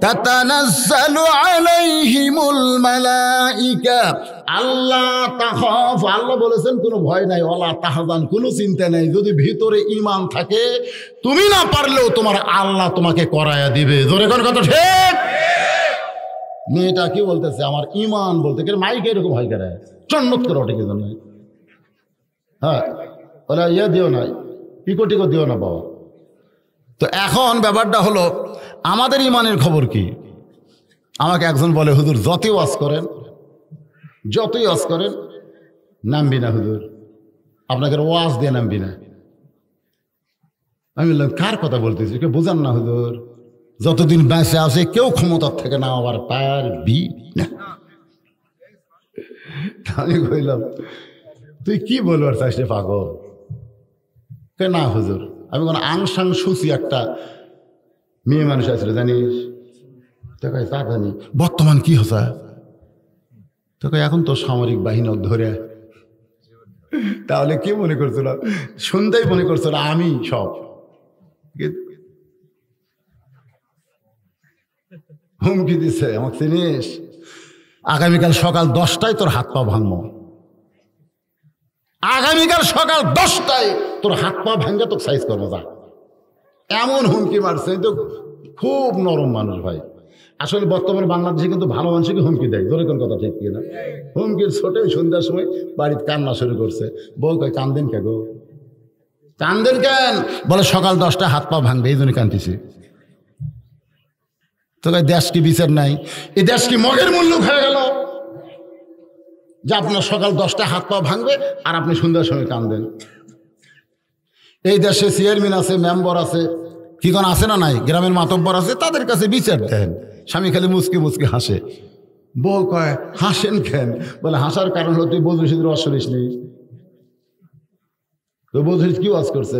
তাতানাজ্জালু আলাইহিমুল মালাইকা আল্লাহ তাখাফ, আল্লাহ বলেছেন কোনো ভয় নাই, ওয়ালা তাহজান কোনো চিন্তা নাই। যদি ভিতরে ঈমান থাকে তুমি না পারলেও তোমার আল্লাহ তোমাকে করায়া দিবে। জোরে কোন কথা ঠিক? মেয়েটা কি বলতেছে? আমার ঈমান বলতে, মাইকে এরকম হয় কেন? চন্নত করে ওঠে কিন্তু নাই। হ্যাঁ, বলে ইয়ে দিও না, পিকো দিও না বাবা। তো এখন ব্যাপারটা হলো আমাদের ইমানের খবর কি? আমাকে একজন বলে, হুজুর যতই ওয়াজ করেন নামবি না হুজুর, আপনাকে ওয়াজ দিয়ে নামবি না। আমি বললাম কার কথা বলতেছি, কেউ বোঝান না হুজুর, যতদিন বেঁচে আছে কেউ ক্ষমতার থেকে নামাবার পারবি না। আমি কইলাম তুই কি বলবার চাইস রে পাগল? কে না হুজুর, আমি কোনো আংসাং সুচি একটা মেয়ে মানুষ আসলে জানিস, তো কয় তা জানি। বর্তমান কি হচ্ছে? তো কয় এখন তো সামরিক বাহিনী ধরে। তাহলে কি মনে করছিল? শুনতেই মনে করছিল আমি সব। হুমকি দিচ্ছে, আমাকে চিনিস, আগামীকাল সকাল 10টায় তোর হাত পা ভাঙবো, আগামীকাল সকাল 10টায় তোর হাত পা ভাঙ্গে তোকে সাইজ করবো যা। এমন হুমকি মারছে। তো খুব নরম মানুষ ভাই। আসলে বর্তমানে বাংলাদেশে কিন্তু ভালো মানুষকে হুমকি দেয়, ধরে কোন কথা ঠিক কিনা? হুমকির ছোটে সন্ধ্যার সময় বাড়িতে কান্না শুরু করছে। বউ কয় কান্দেন কে গো, কান্দেন কেন? বলে সকাল 10টায় হাত পা ভাঙবে, এই জন্য কান্দিছে। তো দেশ কি বিচার নাই? এই দেশ কি মগের মূল্য হয়ে গেল যে আপনার সকাল 10টায় হাত পা ভাঙবে আর আপনি সন্ধ্যার সময় কান্দেন? এই দেশে চেয়ারম্যান আছে, মেম্বার আছে, কি কোন আছে না নাই, গ্রামের মাতব্বর আছে, তাদের কাছে বিচার দেন। স্বামী খালি মুচকি মুচকি হাসে। বউ কয় হাসেন কেন? বলে হাসার কারণ হলো তুই বধূশীদের অসরিস নি। তো বধূ কি ওয়াজ করছে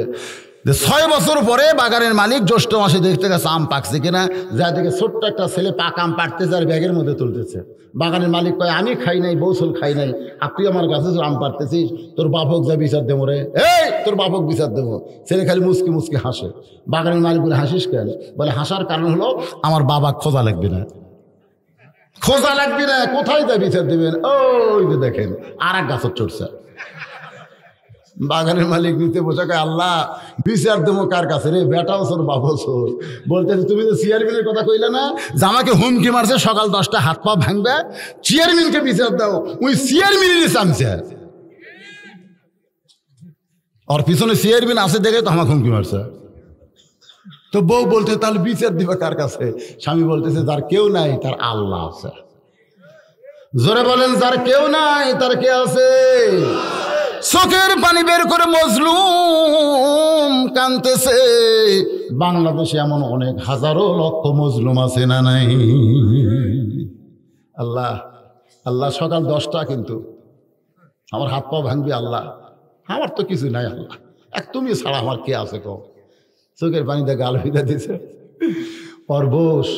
যে 6 বছর পরে বাগানের মালিক জ্যৈষ্ঠ মাসে দেখতে গেছে আম পাকছে কিনা, যা দেখে ছোট্ট একটা ছেলে পাকা আম পাড়তেছে আর ব্যাগের মধ্যে তুলতেছে। বাগানের মালিক কয় আমি খাই নাই, বৌসল খাই নাই, আর তুই আমার গাছে আম পাড়তেছিস, তোর বাপক যা বিচার দেবো রে, এই তোর বাপক বিচার দেবো। ছেলে খালি মুচকি মুচকি হাসে। বাগানের মালিক বলে হাসিস কেন? বলে হাসার কারণ হলো আমার বাবা খোঁজা লাগবে না, খোঁজা লাগবে না, কোথায় যা বিচার দেবেন? ওই যে দেখেন আর এক গাছ চড়ছে। বাগানের মালিক নিতে বসে আল্লাহ বিচার দেবো কার কাছে রে? বেটাও সোর বাবু সোর। বলতে তুমি তো চেয়ারম্যানের কথা কইলে না যে আমাকে হুমকি মারছে সকাল 10টায় হাত পা ভাঙবে, চেয়ারম্যানকে বিচার দাও। ওই চেয়ারম্যানেরই চামছে, ওর পিছনে চেয়ারম্যান আছে দেখে তো আমাকে হুমকি মারছে। তো বউ বলতে তাহলে বিচার দিবা কার কাছে? স্বামী বলতেছে যার কেউ নাই তার আল্লাহ আছে। জোরে বলেন যার কেউ নাই তার কে আছে? চোখের পানি বের করে মজলুম কাঁদতেছে। বাংলাদেশে এমন অনেক হাজারো লক্ষ মজলুম আছে না নাই? আল্লাহ আল্লাহ সকাল 10টা কিন্তু আমার হাত পা ভাঙবি আল্লাহ, আমার তো কিছু নাই আল্লাহ, এক তুমি ছাড়া আমার কে আছে কো? চোখের পানিতে গাল ভিজা দিছে। ওর বস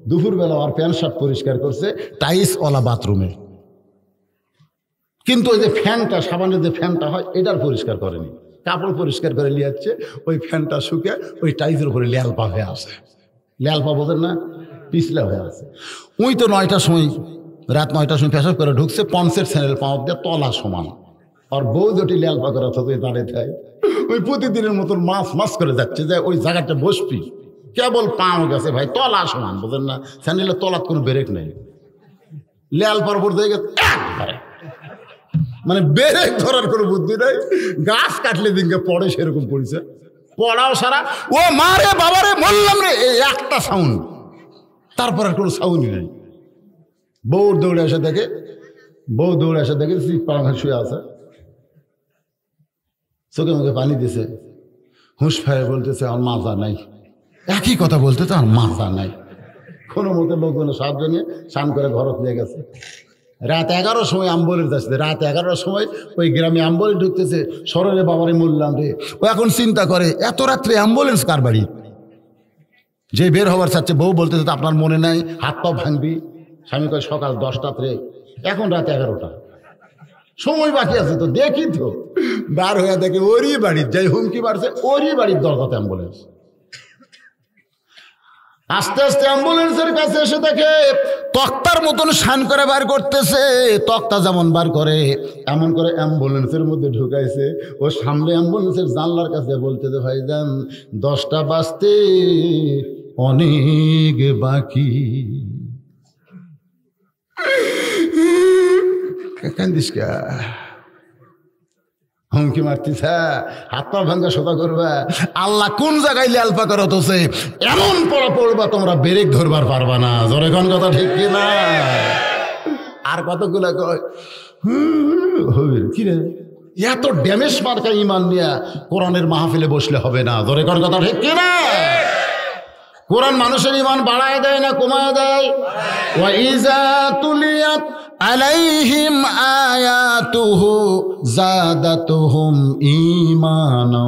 দুপুরবেলা ওর প্যান্ট শার্ট পরিষ্কার করছে টাইলস ওলা বাথরুমে, কিন্তু ওই যে ফ্যানটা, সাবানের যে ফ্যানটা হয় এটার পরিষ্কার করেনি। কাপড় পরিষ্কার করে নিয়ে যাচ্ছে, ওই ফ্যানটা শুকে ওই টাইলসের উপরে ল্যালপা হয়ে আছে। ল্যালপা বোঝেন না? পিছলা হয়ে আছে। ওই তো 9টার সময়, রাত 9টার সময় পেশাব করে ঢুকছে, পঞ্চের স্যান্ডেল পাওয়া দিয়ে তলা সমান। আর বউ যেটি ল্যালপা করে অথচ দাঁড়িয়ে থাকে, ওই প্রতিদিনের মতন মাছ করে যাচ্ছে যে ওই জায়গাটা বসবি, কেবল পাও গেছে ভাই, তলা সমান, বোঝেন না? স্যান্ডেলের তলার কোনো ব্রেক নেই, ল্যালপার উপর দিয়ে গেছে একবারে, মানে ব্রেক ধরার কোনো বুদ্ধি নেই। গাছ কাটলে দিনকে পড়ে সেরকম পড়েছে, পড়াও সারা ও মারে বাবারে বললাম রে, এই একটা সাউন্ড, তারপর আর কোনো সাউন্ডই নেই। বউ দৌড়ে এসে দেখে পাড়া শুয়ে আছে, চোখে মুখে পানি দিছে, হুঁশ ফেরে বলতেছে আমার মাজা নাই। একই কথা বলতেছে আমার মাজা নাই। কোনো মতো লোকজনের সাহায্য নিয়ে স্নান করে ঘরত নিয়ে গেছে। রাত 11টার সময় অ্যাম্বুলেন্স আসছে, রাত 11টার সময় ওই গ্রামে অ্যাম্বুলেন্স ঢুকতেছে। সরলে বাবারে মরলাম রে। ও এখন চিন্তা করে এত রাত্রে অ্যাম্বুলেন্স কার বাড়ি? যে বের হওয়ার চাচ্ছে, বউ বলতেছে আপনার মনে নাই হাত পা ভাঙবি। স্বামী কয় সকাল 10টাতে, এখন রাত 11টা, সময় বাকি আছে তো দেখি তো। বার হয়ে দেখে ওরই বাড়ির, যাই হুমকি বাড়ছে ওরই বাড়ির দরজাতে অ্যাম্বুলেন্স। আস্তে আস্তে অ্যাম্বুলেন্সের কাছে এসে দেখে তক্তার মতন শান করে বার করতেছে। তক্তা যেমন বার করে এমন করে অ্যাম্বুলেন্সের মধ্যে ঢুকাইছে। ও সামনে অ্যাম্বুলেন্সের জানলার কাছে বলতেছে ভাইজান 10টা বাজতে অনেক বাকি। কান্দিস কে? হুমকি মারতিস, হাত পা ভাঙ্গা সোজা করবা। আল্লাহ কোন জায়গায় লালপা করা তোছে এমন পড়া পড়বা তোমরা ব্রেক ধরবার পারবা না। জোরে কোন কথা ঠিক কি না? আর কতগুলা কয় হবে কি রে, এত ড্যামেজ মার্কা ইমান নিয়া কোরআনের মাহফিলে বসলে হবে না। জোরে কোন কথা ঠিক কি না? কোরআন মানুষের ইমান বাড়ায় দেয় না কমায় দেয়? ওয়া ইযা তুলিয়াত আলাইহিম আয়াতুহু যাদাতুহুম ঈমানা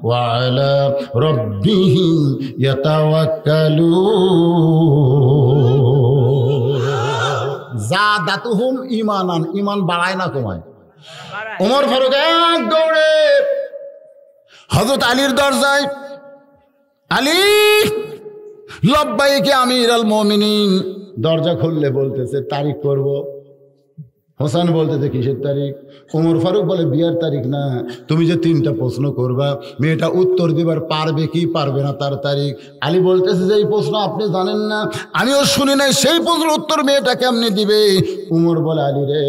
ওয়া আলা রাব্বিহিম ইয়াতাওয়াক্কালুন। যাদাতুহুম ঈমানান, ঈমান বাড়ায় না কমায়? ওমর ফারুক এক দৌড়ে হযরত আলীর দরজায়, আলী লব্বাইকে আমির আল মুমিনিন। দরজা খুললে বলতেছে তারিখ করব। হোসেন বলতেছে কিসের তারিখ? ওমর ফারুক বলে বিয়ার তারিখ না, তুমি যে 3টা প্রশ্ন করবা মেয়েটা উত্তর দিবার পারবে কি পারবে না তার তারিখ। আলী বলতেছে যে এই প্রশ্ন আপনি জানেন না, আমিও শুনি নাই, সেই প্রশ্নের উত্তর মেয়েটা কেমনি দিবে? উমর বলে আলী রে,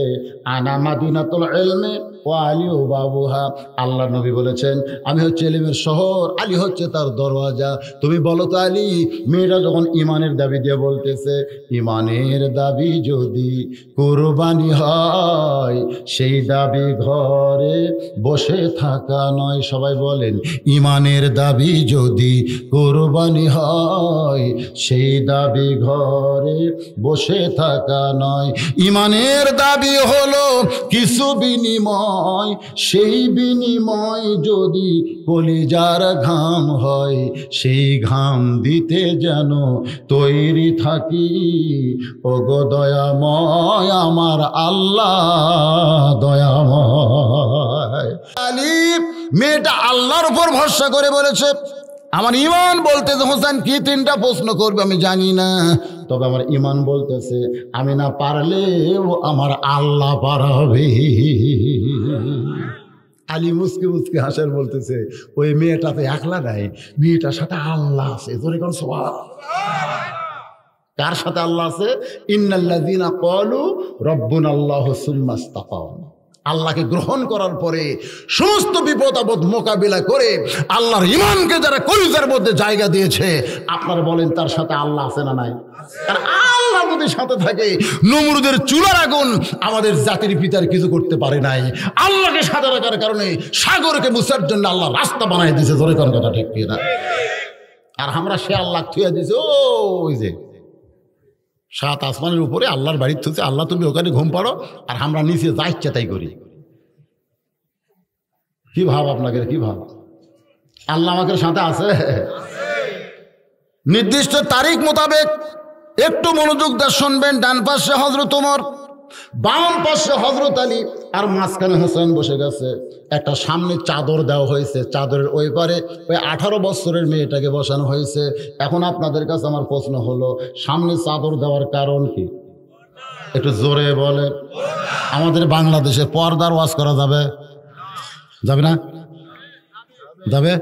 আনা মাদিনাতুল ইলমি ওয়া আলী ও বাবুহা। আল্লাহ নবী বলেছেন আমি হচ্ছে ইলমের শহর, আলী হচ্ছে তার দরওয়াজা। তুমি বলো তো আলী, মেয়েটা যখন ইমানের দাবি দিয়ে বলতেছে, ইমানের দাবি যদি কুরবানি হয় সেই দাবি ঘরে বসে থাকা নয়। সবাই বলেন, ইমানের দাবি যদি কুরবানি হয় সেই দাবি ঘরে বসে থাকা নয়। ইমানের দাবি হলো কিছু বিনিময়, সেই বিনিময় যদি কলিজার ঘাম হয়, সেই ঘাম দিতে যেন তৈরি থাকি। ওগো দয়াময় আমার আল্লাহ দয়াময়। আলী মেয়েটা আল্লাহর উপর ভরসা করে বলেছে আমার ইমান বলতেছে হোসেন কি 3টা প্রশ্ন করবে আমি জানি না, তবে আমার ইমান বলতেছে আমি না পারলেও আমার আল্লাহ পারাবে। আলী মুসকে মুসকে হাসার বলতেছে ওই মেয়েটাতে একলা নাই, মেয়েটার সাথে আল্লাহ আছে। জোরে কোন সুবহানাল্লাহ। কার সাথে আল্লাহ আছে? ইন্নাল্লাযীনা ক্বালু রাব্বুনাল্লাহু সুম্মা ইসতাকামু। আল্লাহকে গ্রহণ করার পরে সমস্ত বিপদ আপদ মোকাবিলা করে আল্লাহর ইমানকে যারা কলিজার মধ্যে জায়গা দিয়েছে, আপনারা বলেন তার সাথে আল্লাহ আছে না নাই? আর আল্লাহ যদি সাথে থাকে, নমরুদের চুলার আগুন আমাদের জাতির পিতার কিছু করতে পারে নাই। আল্লাহকে সাথে রাখার কারণে সাগরকে মুছার জন্য আল্লাহ রাস্তা বানাই দিয়েছে। জোরে কোন কথা ঠিক কি না? আর আমরা সে আল্লাহ থুয়ে দিয়েছে ওই যে 7 আসমানের উপরে আল্লাহর বাড়ির থুতে, আল্লাহ তুমি ওখানে ঘুম পাড়ো আর আমরা নিচে যা ইচ্ছা তাই করি। কি ভাব আপনাকে, কি ভাব? আল্লাহ আমাকে সাথে আছে নির্দিষ্ট তারিখ মোতাবেক। একটু মনোযোগ দিয়ে শুনবেন। ডান পাশে হযরত ওমর, বাম পাশে হযরত আলী, আর মাঝখানে হোসেন বসে গেছে। একটা সামনে চাদর দেওয়া হয়েছে, চাদরের ওই পারে ওই 18 বছরের মেয়েটাকে বসানো হয়েছে। এখন আপনাদের কাছে আমার প্রশ্ন হলো, সামনে চাদর দেওয়ার কারণ কি? একটু জোরে বলেন। আমাদের বাংলাদেশে পর্দার ওয়াজ করা যাবে? যাবে না? যাবে?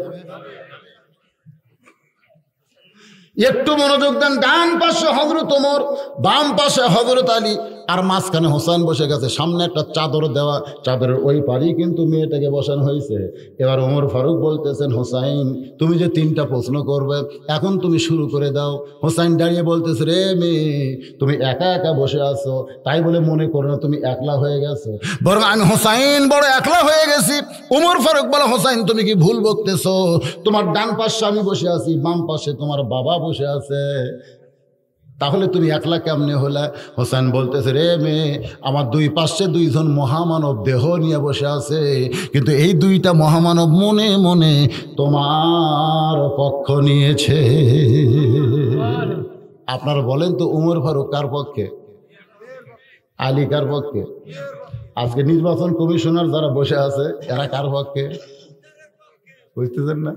একটু মনোযোগ দেন। ডান পাশে হযরত ওমর, বাম পাশে হযরত আলী, আর মাঝখানে হোসেন বসে গেছে। সামনে একটা চাদর দেওয়া, চাদরের ওই পারেই কিন্তু মেয়েটাকে বসানো হয়েছে। এবার ওমর ফারুক বলতেছেন হোসাইন তুমি যে 3টা প্রশ্ন করবে এখন তুমি শুরু করে দাও। হোসাইন দাঁড়িয়ে বলতেছে রে মেয়ে, তুমি একা একা বসে আছো, তাই বলে মনে করো না তুমি একলা হয়ে গেছো, বরং আমি হোসাইন বড় একলা হয়ে গেছি। ওমর ফারুক বলে হোসাইন তুমি কি ভুল বকতেছো? তোমার ডান পাশে আমি বসে আছি, বাম পাশে তোমার বাবা বসে আছে, তাহলে তুমি একলা কেমনে হলে? হোসেন বলতেছে রে মেয়ে, আমার 2 পাশে 2জন মহামানব দেহ নিয়ে বসে আছে, কিন্তু এই 2টা মহামানব মনে মনে তোমার পক্ষ নিয়েছে। আপনারা বলেন তো উমর ফারুক কার পক্ষে, আলী কার পক্ষে? আজকে নির্বাচন কমিশনার যারা বসে আছে এরা কার পক্ষে? বুঝতেছেন না?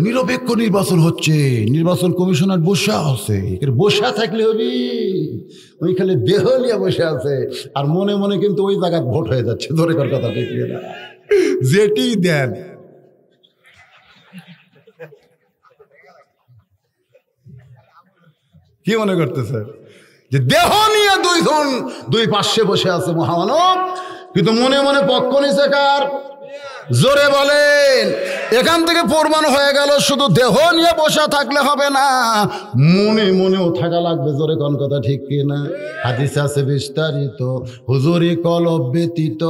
নিরপেক্ষ নির্বাচন হচ্ছে, নির্বাচন কমিশনার বসে আছে। বসে থাকলে হবি, ওই খালি দেহ নিয়ে বসে আছে, আর মনে মনে কিন্তু ওই জায়গায় ভোট হয়ে যাচ্ছে। ধরে কর কথা ঠিক না? যেটি দেন কি মনে করতেছে? যে দেহ নিয়ে দুইজন দুই পাশে বসে আছে মহামানব, কিন্তু মনে মনে পক্ষ নিছে কার? জোরে বলেন। এখান থেকে প্রমাণ হয়ে গেল শুধু দেহ নিয়ে বসে থাকলে হবে না, মনে মনেও থাকা লাগবে। জোরে কোন কথা ঠিক কিনা? হাদিস আছে বিস্তারিত, হুজুরি কলব ব্যতীত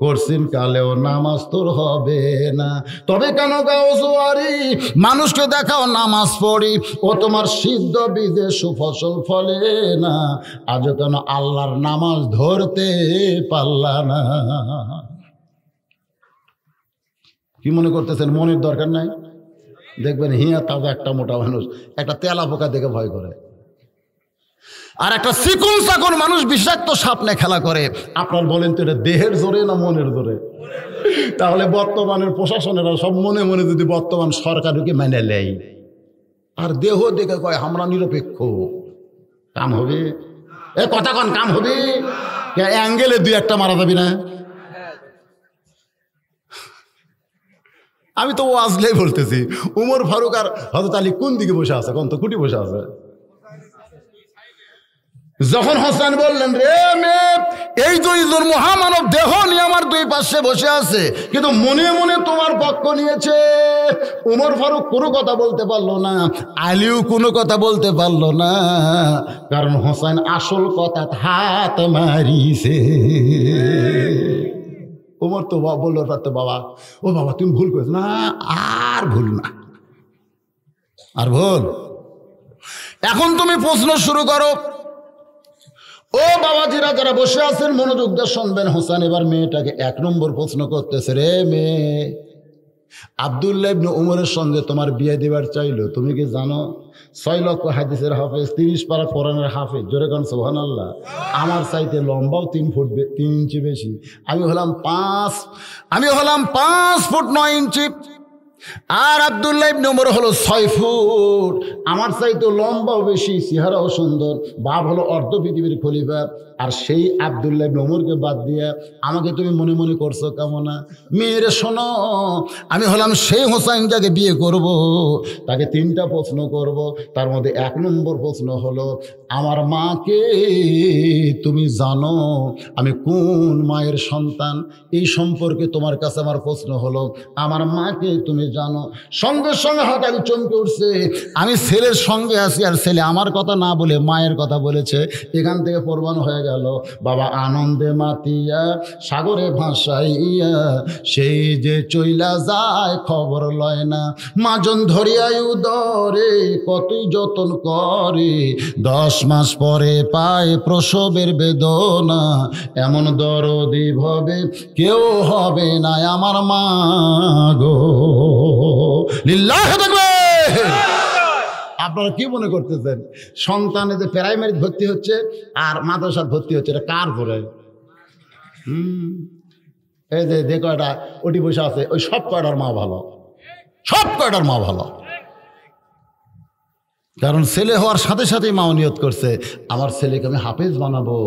করছেন কালেও নামাজ তোর হবে না। তবে কেন গাও জোয়ারি, মানুষকে দেখাও নামাজ পড়ি, ও তোমার সিদ্ধ বীজে সুফসল ফলে না। আজও কেন আল্লাহর নামাজ ধরতে পারলা না? কি মনে করতেছেন মনের দরকার নাই? দেখবেন হিয়া তাজা একটা মোটা মানুষ একটা তেলা পোকা দেখে ভয় করে, আর একটা চিকুন চাকুন মানুষ বিষাক্ত সাপনে খেলা করে। আপনার বলেন তো এটা দেহের জোরে না মনের জোরে? তাহলে বর্তমানের প্রশাসনেরা সব মনে মনে যদি বর্তমান সরকারকে মেনে নেয় আর দেহ দেখে কয় আমরা নিরপেক্ষ, কাম হবে? এ কথা কন, কাম হবে? অ্যাঙ্গেলে দুই একটা মারা যাবি না? আমি তো ও আসলেই বলতেছি, উমর ফারুক আর হযরত আলী কোন দিকে বসে আছে? কোন তো কুটি বসে আছে। যখন হাসান বললেন রে মেয়ে, এই দুইজন মহামানব দেহ নিয়ে আমার দুই পাশে বসে আছে, কিন্তু মনে মনে তোমার পক্ষ নিয়েছে। উমর ফারুক কোনো কথা বলতে পারলো না, আলীও কোনো কথা বলতে পারলো না, কারণ হোসেন আসল কথা হাত মারিছে। উমর তো বললো তো বাবা, ও বাবা তুমি ভুল করেছো না, আর ভুল না, আর ভুল। এখন তুমি প্রশ্ন শুরু করো। ও বাবাজিরা যারা বসে আছেন মনোযোগ দিয়ে শুনবেন। হোসেন এবার মেয়েটাকে এক নম্বর প্রশ্ন করতেছে, রে মেয়ে, আব্দুল্লাহ ইবনে উমরের সঙ্গে তোমার বিয়ে দেবার চাইলো, তুমি কি জানো 6 লক্ষ হাদিসের হাফেজ, 30 পারা কোরআনের হাফেজ, জোরে কান সুবহানাল্লাহ, আমার চাইতে লম্বাও 3 ফুট 3 ইঞ্চি বেশি, আমি হলাম 5 ফুট 9 ইঞ্চি, আর আব্দুল্লাহ ইবনে উমর হলো 6 ফুট, আমার চাইতে লম্বাও বেশি, চেহারাও সুন্দর, বাপ হলো অর্ধ পৃথিবীর খলিফা। আর সেই আব্দুল্লাহ ইবনে উমরকে বাদ দিয়ে আমাকে তুমি মনে মনে করছো কামনা? মেয়েরে শোনো, আমি হলাম সেই হোসাইন যাকে বিয়ে করব, তাকে 3টা প্রশ্ন করব। তার মধ্যে 1 নম্বর প্রশ্ন হলো, আমার মাকে তুমি জানো? আমি কোন মায়ের সন্তান? এই সম্পর্কে তোমার কাছে আমার প্রশ্ন হলো, আমার মাকে তুমি জানো? সঙ্গে সঙ্গে হাতালি চমকে উঠছে। আমি ছেলের সঙ্গে আছি আর ছেলে আমার কথা না বলে মায়ের কথা বলেছে। এখান থেকে প্রমাণ হয়ে গেল বাবা আনন্দে মাতিয়া সাগরে ভাসাইয়া সেই যে চইলা যায় খবর লয় না, মাজন ধরিয়াই উদরে কতই যতন করে, 10 মাস পরে পায় প্রসবের বেদনা, এমন দরদি ভাবে কেউ হবে না আমার মা গো। লিল্লাহি তাকবীর। আপনারা কি মনে করতেছেন সন্তানে যে প্রাইমারি ভর্তি হচ্ছে আর মাদ্রাসার ভর্তি হচ্ছে, এটা কার করে? এই যে দেখো এটা ওটি বসে আছে, ওই সব কয়টার মা ভালো, সব কয়টার মা ভালো। কারণ ছেলে হওয়ার সাথে সাথেই মা নিয়ত করছে আমার ছেলেকে আমি হাফেজ বানাবো।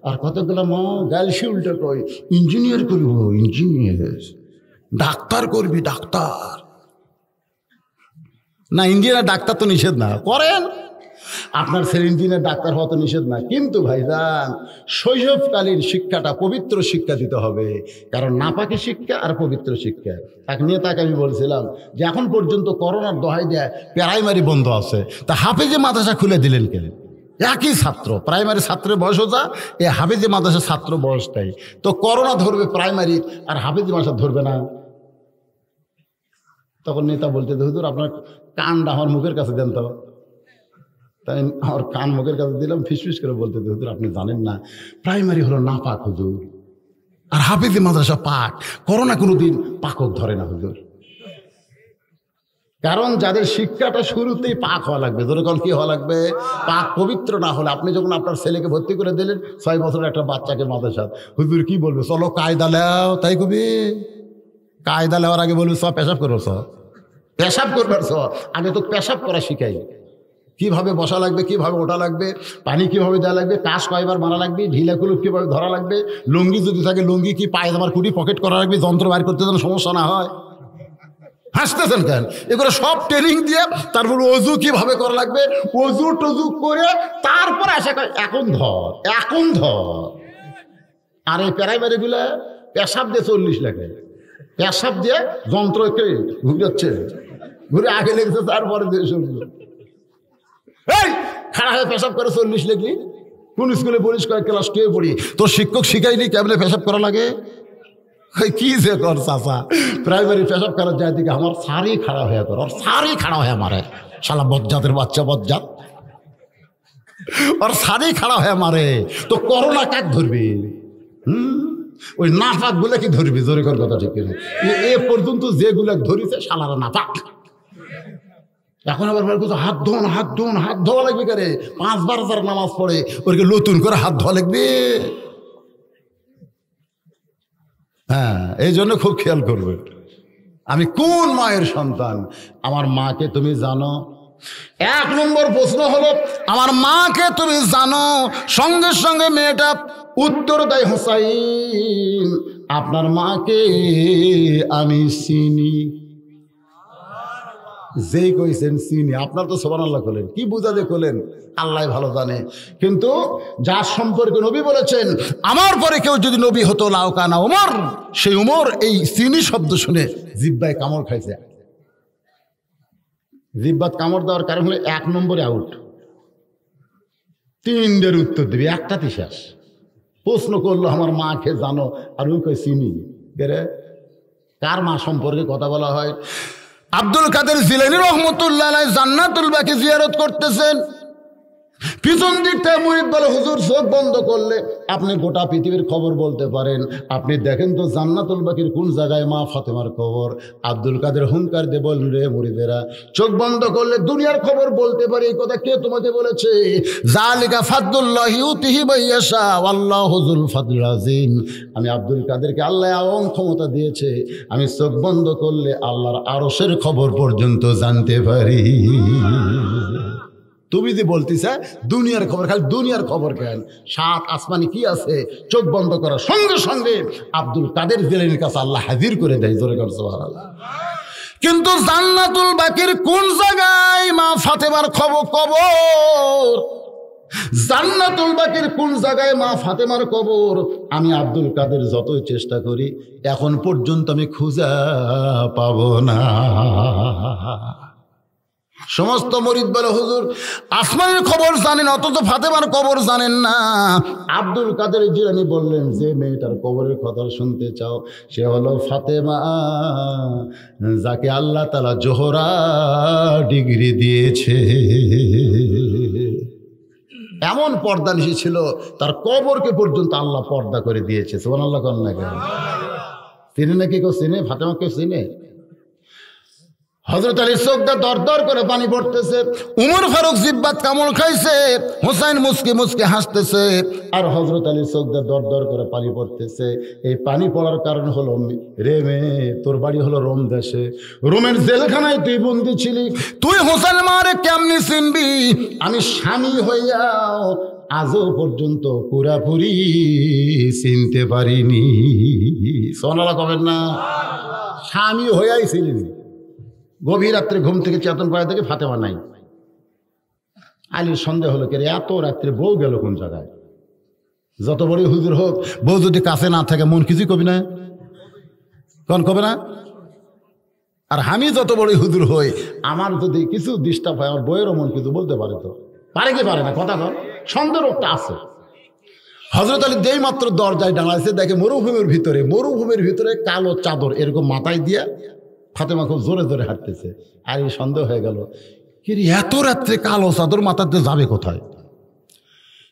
আর কতগুলো মা গালসি উল্টো কই, ইঞ্জিনিয়ার করব, ইঞ্জিনিয়ার, ডাক্তার করবি, ডাক্তার না। ইঞ্জিনিয়ার ডাক্তার তো নিষেধ না, করেন আপনার ছেলে ইঞ্জিনিয়ার ডাক্তার হওয়া তো নিষেধ না, কিন্তু ভাইজান শৈশবকালীন শিক্ষাটা পবিত্র শিক্ষা দিতে হবে। কারণ নাপাকি শিক্ষা আর পবিত্র শিক্ষা এক নিয়ে তাকে আমি বলছিলাম যে এখন পর্যন্ত করোনার দোহাই দেয় প্রাইমারি বন্ধ আছে, তা হাফেজে মাদ্রাসা খুলে দিলেন কেন? একই ছাত্র, প্রাইমারি ছাত্রের বয়সও যা, এ হাফেজে মাদ্রাসা ছাত্র বয়সটাই তো। করোনা ধরবে প্রাইমারি আর হাফেজে মাদ্রাসা ধরবে না। তখন নেতা বলতে হুজুর আপনার কানটা আমার মুখের কাছে দেন তো। তাই আমার কান মুখের কাছে দিলাম, ফিসফিস করে বলতে হুজুর আপনি জানেন না প্রাইমারি হলো না পাক হুজুর, আর হাফেজি মাদ্রাসা পাক। করোনা কোনোদিন পাকক ধরে না হুজুর। কারণ যাদের শিক্ষাটা শুরুতেই পাক হওয়া লাগবে, ধরে কোন কি হওয়া লাগবে? পাক পবিত্র না হলে আপনি যখন আপনার ছেলেকে ভর্তি করে দিলেন 6 বছরের একটা বাচ্চাকে মাদ্রাসা, হুজুর কি বলবে? চলো কায়দা লেও, তাই কবি কায়দা লেওয়ার আগে বলবে সব পেশাব করবো, সব পেশাব করবার সব আগে তো পেশাব করা শিখাই, কিভাবে বসা লাগবে, কিভাবে ওঠা লাগবে, পানি কিভাবে দেওয়া লাগবে, কাশ কয়বার মারা লাগবে, ঢিলা কুলুপ কিভাবে ধরা লাগবে, লুঙ্গি যদি থাকে লুঙ্গি কি পায়জামার কুটি পকেট করা লাগবে, যন্ত্র বাইর করতে যেন সমস্যা না হয়। হাসতেছেন কেন? এগুলো সব ট্রেনিং দিয়ে তারপর অজু কিভাবে করা লাগবে, অজু টজু করে তারপর আসে এখন ধর, এখন ধর। আর এই প্রাইমারিগুলো পেশাব দিয়ে 40 লাগে, পেশাব দিয়ে যন্ত্রকে ঘুরাচ্ছে, ঘুরে আগে লেগেছে তারপরে দিয়ে শুনল এই খাড়া হয়ে পেশাব করে 40 লেগলি। কোন স্কুলে পড়িস? কয়েক ক্লাস 2 পড়ি, তোর শিক্ষক শিখাইনি কেমনে পেশাব করা লাগে? কি যে কর চাচা, প্রাইমারি পেশাব করার যায় দিকে আমার সারি খাড়া হয়ে কর, ওর সারি খাড়া হয়ে মারে, শালা বজ্জাতের বাচ্চা বজ্জাত, ওর সারি খাড়া হয়ে মারে। তো করোনা কাক ধরবি? ওই নাপাক গুলা কি ধরবি? জোরে কর কথা ঠিক কিনা? এ পর্যন্ত যেগুলা ধরিছে শালারা নাপাক। এখন আবার হাত ধোন, হাত ধোন, হাত ধোয়া লাগবে কারে? 5 বার যারা নামাজ পড়ে ওরকে নতুন করে হাত ধোয়া লাগবে। হ্যাঁ, এই জন্য খুব খেয়াল করবে আমি কোন মায়ের সন্তান। আমার মাকে তুমি জানো? 1 নম্বর প্রশ্ন হলো আমার মাকে তুমি জানো? সঙ্গে সঙ্গে মেয়েটা উত্তর দেয়, হোসাইন আপনার মাকে আমি চিনি। যেই কইছেন চিনি, আপনার তো সুবহানাল্লাহ করলেন, কি বুঝাতে করলেন আল্লাহ ভালো জানে। কিন্তু যার সম্পর্কে নবী বলেছেন আমার পরে কেউ যদি নবী হতো লাউকানা ওমর, সেই ওমর এই চিনি শব্দ শুনে জিব্বায় কামড় খাইছে। জিব্বাত কামড় দেওয়ার কারণ হলে 1 নম্বরে আউট, 3টের উত্তর দিবি, একটাতে শেষ। প্রশ্ন করলো আমার মাকে জানো, আর ওই কই চিনি। কার মা সম্পর্কে কথা বলা হয়? আব্দুল কাদের জিলানী রহমতুল্লাহ আলাইহি জান্নাতুল বাকি জিয়ারত করতেছেন। পিছন দিকটা মুরিদ বলে হুজুর চোখ বন্ধ করলে আপনি গোটা পৃথিবীর খবর বলতে পারেন, আপনি দেখেন তো জান্নাতুল বাকির কোন জায়গায় মা ফাতেমার কবর। আব্দুল কাদের হুঙ্কার দিয়ে বলেন, রে মুরিদেরা, চোখ বন্ধ করলে দুনিয়ার খবর বলতে পারি। এই কথা কে তোমাকে বলেছে? যালিকা ফাদলুল্লাহি ইউতিহি মাইয়াশা ওয়াল্লাহু যুল ফাদলিল আযীম। আমি আব্দুল কাদেরকে আল্লাহ এমন ক্ষমতা দিয়েছে, আমি চোখ বন্ধ করলে আল্লাহর আরশের খবর পর্যন্ত জানতে পারি। তুমি যে বলতেছে দুনিয়ার খবর, খালি দুনিয়ার খবর কেন? 7 আসমানে কি আছে? চোখ বন্ধ করার সঙ্গে সঙ্গে আব্দুল কাদের জিলানীর কাছে আল্লাহ হাজির করে দেয়। জোরে কর সুবহানাল্লাহ। কিন্তু জান্নাতুল বাকির কোন জায়গায় মা ফাতেমার কবর? জান্নাতুল বাকির কোন জায়গায় মা ফাতেমার কবর? আমি আব্দুল কাদের যতই চেষ্টা করি এখন পর্যন্ত আমি খুঁজে পাবো না। সমস্ত মুরিদ বলে হুজুর আসমানের খবর জানেন অথচ ফাতেমার কবর জানেন না। আব্দুল কাদের জিলানী বললেন, যে মেয়েটার কবরের কথা শুনতে চাও সে হলো ফাতেমা, যাকে আল্লাহ তাআলা জোহরা ডিগ্রি দিয়েছে। এমন পর্দা নিশি ছিল, তার কবরকে পর্যন্ত আল্লাহ পর্দা করে দিয়েছে। সুবহানাল্লাহ কন না কেন? চিনে নাকি কেউ চিনে? ফাতেমাকে চিনে? হযরত আলী চোখটা দরদর করে পানি পড়তেছে, উমর ফারুক জিব্বাত কামড় খাইছে, হোসাইন মুসকি মুসকি হাসতেছে, আর হযরত আলী চোখটা দরদর করে পানি পড়তেছে। এই পানি পড়ার কারণ হলো, রে মেয়ে, তোর বাড়ি হলো রোম দেশে, রোমের জেলখানায় তুই বন্দী ছিলি, তুই হোসেন মারে কেমনি চিনবি? আমি স্বামী হইয়াও আজও পর্যন্ত পুরাপুরি চিনতে পারিনি। সোনালা কবেন না? স্বামী হইয়াই ছিলেন। গভীর রাত্রে ঘুম থেকে চেতন পাড়া থেকে ফাতেমা নাই। আলীর সন্দেহ হলো, কে এত রাত্রে বউ গেল কোন জায়গায়? যত বড় হুজুর হোক, বউ যদি কাছে না থাকে মন কিছুই কবি না, কোন কবে না? আর আমি যত বড় হুজুর হই, আমার যদি কিছু ডিস্টার্ব হয়, আমার বইয়েরও মন কিছু বলতে পারে, তো পারে কি পারে না? কথা কর, সন্দেহ রোগটা আছে। হযরত আলী যেই মাত্র দরজায় দাঁড়াইছে, দেখে মরুভূমির ভিতরে কালো চাদর এরকম মাথায় দিয়া ফাতেমা খুব জোরে জোরে হাঁটতেছে। আর এই সন্দেহ হয়ে গেল, কি এত রাত্রে কালো চাদর মাথাতে যাবে কোথায়?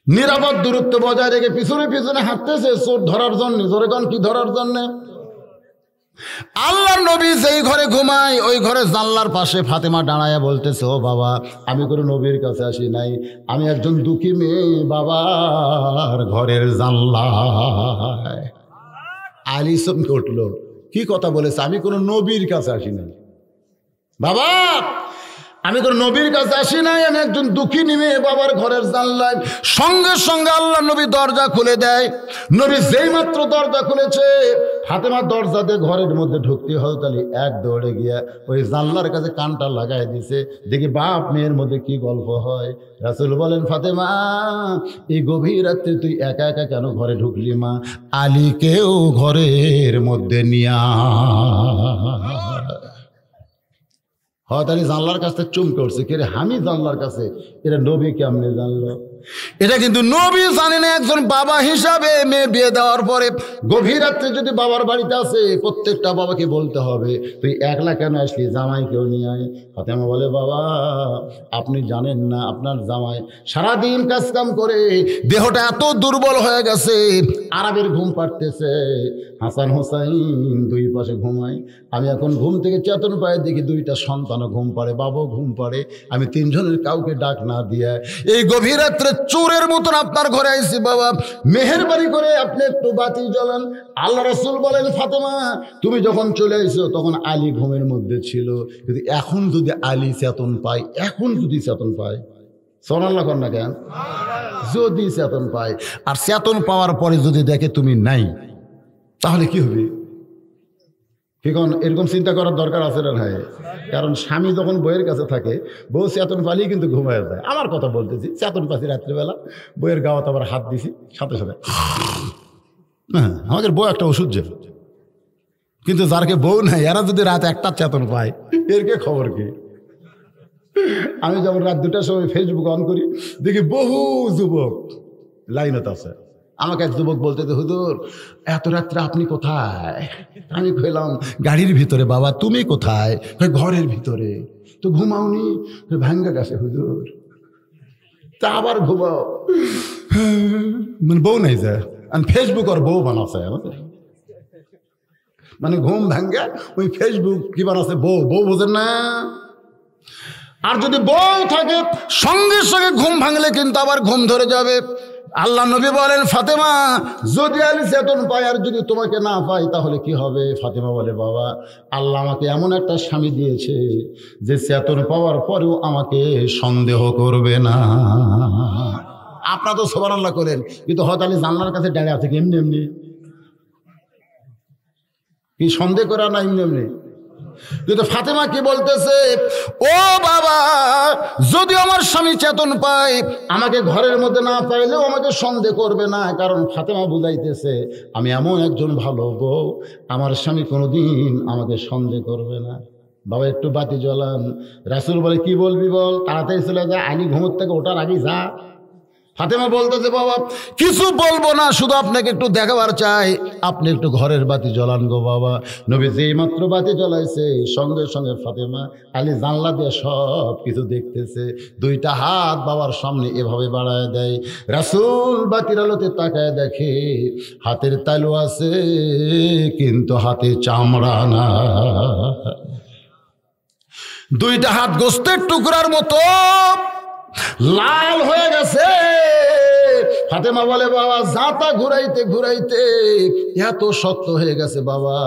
নিরাপদ দূরত্ব বজায় রেখে পিছনে পিছনে হাঁটতেছে, চোর ধরার জন্য। জোরে গান, কি ধরার জন্য? আল্লাহর নবী যেই ঘরে ঘুমায় ওই ঘরে জানলার পাশে ফাতেমা দাঁড়ায়া বলতেছে, ও বাবা, আমি কোনো নবীর কাছে আসি নাই, আমি একজন দুঃখী মেয়ে বাবার ঘরের জানলায়। আলী চমকে উঠল, কি কথা বলেছে? আমি কোনো নবীর কাছে আসি নাই বাবা, আমি তো নবীর কাছে আসি নাই, আমি একজন দুঃখিনী মেয়ে বাবার ঘরের জানলাম। সঙ্গে সঙ্গে আল্লাহ নবী দরজা খুলে দেয়। নবী যেই মাত্র দরজা খুলেছে, ফাতেমা দরজা দিয়ে ঘরের মধ্যে ঢুকতে হয়, তাহলে এক দৌড়ে গিয়া ওই জানলার কাছে কানটা লাগাই দিছে, দেখি বাপ মেয়ের মধ্যে কি গল্প হয়। রাসূল বলেন, ফাতেমা এই গভীর রাত্রে তুই একা একা কেন ঘরে ঢুকলি মা? আলীকেও ঘরের মধ্যে নিয়া। হয়তো আলী জানলার কাছে চমকে উঠছে, কে রে আমি জানলার কাছে, এটা নবী কেমনে জানলো? এটা কিন্তু নবী জানে না। একজন বাবা হিসাবে মেয়ে বিয়ে দেওয়ার পরে গভীর রাত্রে যদি বাবার বাড়িতে আসে, প্রত্যেকটা বাবাকে বলতে হবে তুই একলা কেন আসলি, জামাই কেউ নিয়ে আয়। ফাতেমা বলে, বাবা আপনি জানেন না, আপনার জামাই সারাদিন কাজ কাম করে দেহটা এত দুর্বল হয়ে গেছে, আরামের ঘুম পাড়তেছে, হাসান হোসাইন দুই পাশে ঘুমায়, আমি এখন ঘুম থেকে চেতন পাই, দেখি দুইটা সন্তানও ঘুম পাড়ে, বাবাও ঘুম পাড়ে, আমি তিনজনের কাউকে ডাক না দিয়ে এই গভীর রাত্রে চোরের মতন আপনার ঘরে আইছি, বাবা মেহেরবানি করে আপনি একটু বাতি জ্বালান। আল্লাহ রাসূল বলেন, ফাতেমা তুমি যখন চলে আইছো তখন আলী ঘুমের মধ্যে ছিল, কিন্তু এখন যদি আলী চেতন পায়, এখন যদি চেতন পায়, সুবহানাল্লাহ কর না কেন, যদি চেতন পায়, আর চেতন পাওয়ার পরে যদি দেখে তুমি নাই, তাহলে কি হবে? এখন এরকম চিন্তা করার দরকার আছে না ভাই? কারণ স্বামী যখন বইয়ের কাছে থাকে, বউ চেতন পালিয়ে কিন্তু ঘুমায় যায়। আমার কথা বলতেছি, চেতন পাচ্ছি রাত্রিবেলা, বইয়ের গাওয়াত আবার হাত দিছি, সাথে সাথে হ্যাঁ, আমাদের বউ একটা ওষুধ যে, কিন্তু যারকে বউ নাই, এরা যদি রাত একটা চেতন পায়, এর কে খবর কি? আমি যখন রাত 2টার সময় ফেসবুক অন করি, দেখি বহু যুবক লাইনত আছে। আমাকে এক যুবক বলতে, হুজুর এত রাত্রে আপনি কোথায়? আমি কইলাম গাড়ির ভিতরে। বাবা তুমি কোথায়? ঘরের ভিতরে। তো ঘুমাওনি? ভাঙ্গা গেছে হুজুর। তা আবার ঘুমাও, মানে বউ নাই যায়, ফেসবুক আর বউ বানাচ্ছে, মানে ঘুম ভাঙ্গা ওই ফেসবুক কি বানাচ্ছে, বউ। বউ বোঝেন না? আর যদি বউ থাকে, সঙ্গে সঙ্গে ঘুম ভাঙলে কিন্তু আবার ঘুম ধরে যাবে। আল্লাহ নবী বলেন, ফাতেমা যদি আলী চেতন পায় আর যদি তোমাকে না পাই, তাহলে কি হবে? ফাতেমা বলে, বাবা আল্লাহ আমাকে এমন একটা স্বামী দিয়েছে যে চেতন পাওয়ার পরেও আমাকে সন্দেহ করবে না। আপনারা তো সুবহানাল্লাহ করেন, কিন্তু হয়তো আলী জানলার কাছে দাঁড়িয়ে আছে, এমনি এমনি কি সন্দেহ করা না, এমনি এমনি। কিন্তু ফাতেমা কি বলতেছে, ও বাবা যদি আমার স্বামী চেতন পায়, আমাকে ঘরের মধ্যে না পাইলেও আমাকে সন্দেহ করবে না। কারণ ফাতেমা বুঝাইতেছে আমি এমন একজন ভালো বউ, আমার স্বামী কোনোদিন আমাকে সন্দেহ করবে না। বাবা একটু বাতি জ্বালান। রাসূল বলে, কি বলবি বল, তাড়াতাড়ি চলে যা, আলী ঘুমোর থেকে ওঠার আগে যা। ফাতেমা বলতেছে, বাবা কিছু বলবো না, শুধু আপনাকে একটু দেখাবার চাই, আপনি একটু ঘরের বাতি জ্বালান গো বাবা। নবী যেই মাত্র বাতি জ্বালাইছে, সঙ্গে সঙ্গে ফাতেমা আলী জানলা দিয়ে সব কিছু দেখতেছে। দুইটা হাত বাবার সামনে এভাবে বাড়ায় দেয়। রাসূল বাতির আলোতে তাকায় দেখে হাতের তালু আছে, কিন্তু হাতে চামড়া না। দুইটা হাত গোস্তের টুকরার মতো লাল হয়ে গেছে। ফাতেমা বলে, বাবা জাতা ঘুরাইতে ঘুরাইতে এত শক্ত হয়ে গেছে বাবা,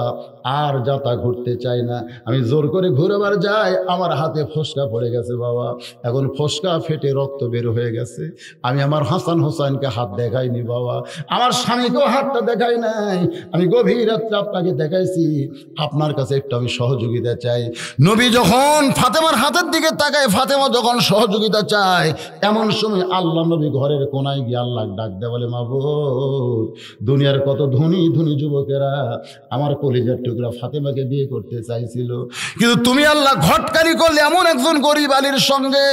আর জাতা ঘুরতে চাই না। আমি জোর করে ঘুরবার যাই, আমার হাতে ফোসকা পড়ে গেছে বাবা। এখন ফোসকা ফেটে রক্ত বের হয়ে গেছে। আমি আমার হাসান হোসেনকে হাত দেখাইনি বাবা, আমার স্বামীকেও হাতটা দেখাই নাই। আমি গভীর রাত্রে আপনাকে দেখাইছি, আপনার কাছে একটু আমি সহযোগিতা চাই। নবী যখন ফাতেমার হাতের দিকে তাকায়, ফাতেমা যখন সহযোগিতা চায়, এমন সময় আল্লাহ নবী ঘরের কোনায় গিয়ে আল্লাহ ডাক দেয়, বলে, মাবুদ দুনিয়ার কত ধনী ধনী যুবকেরা আমার কলিজার টুকরা ফাতেমাকে বিয়ে করতে চাইছিল, কিন্তু তুমি আল্লাহ ঘটকারি করলে এমন একজন গরিব আলীর সঙ্গে,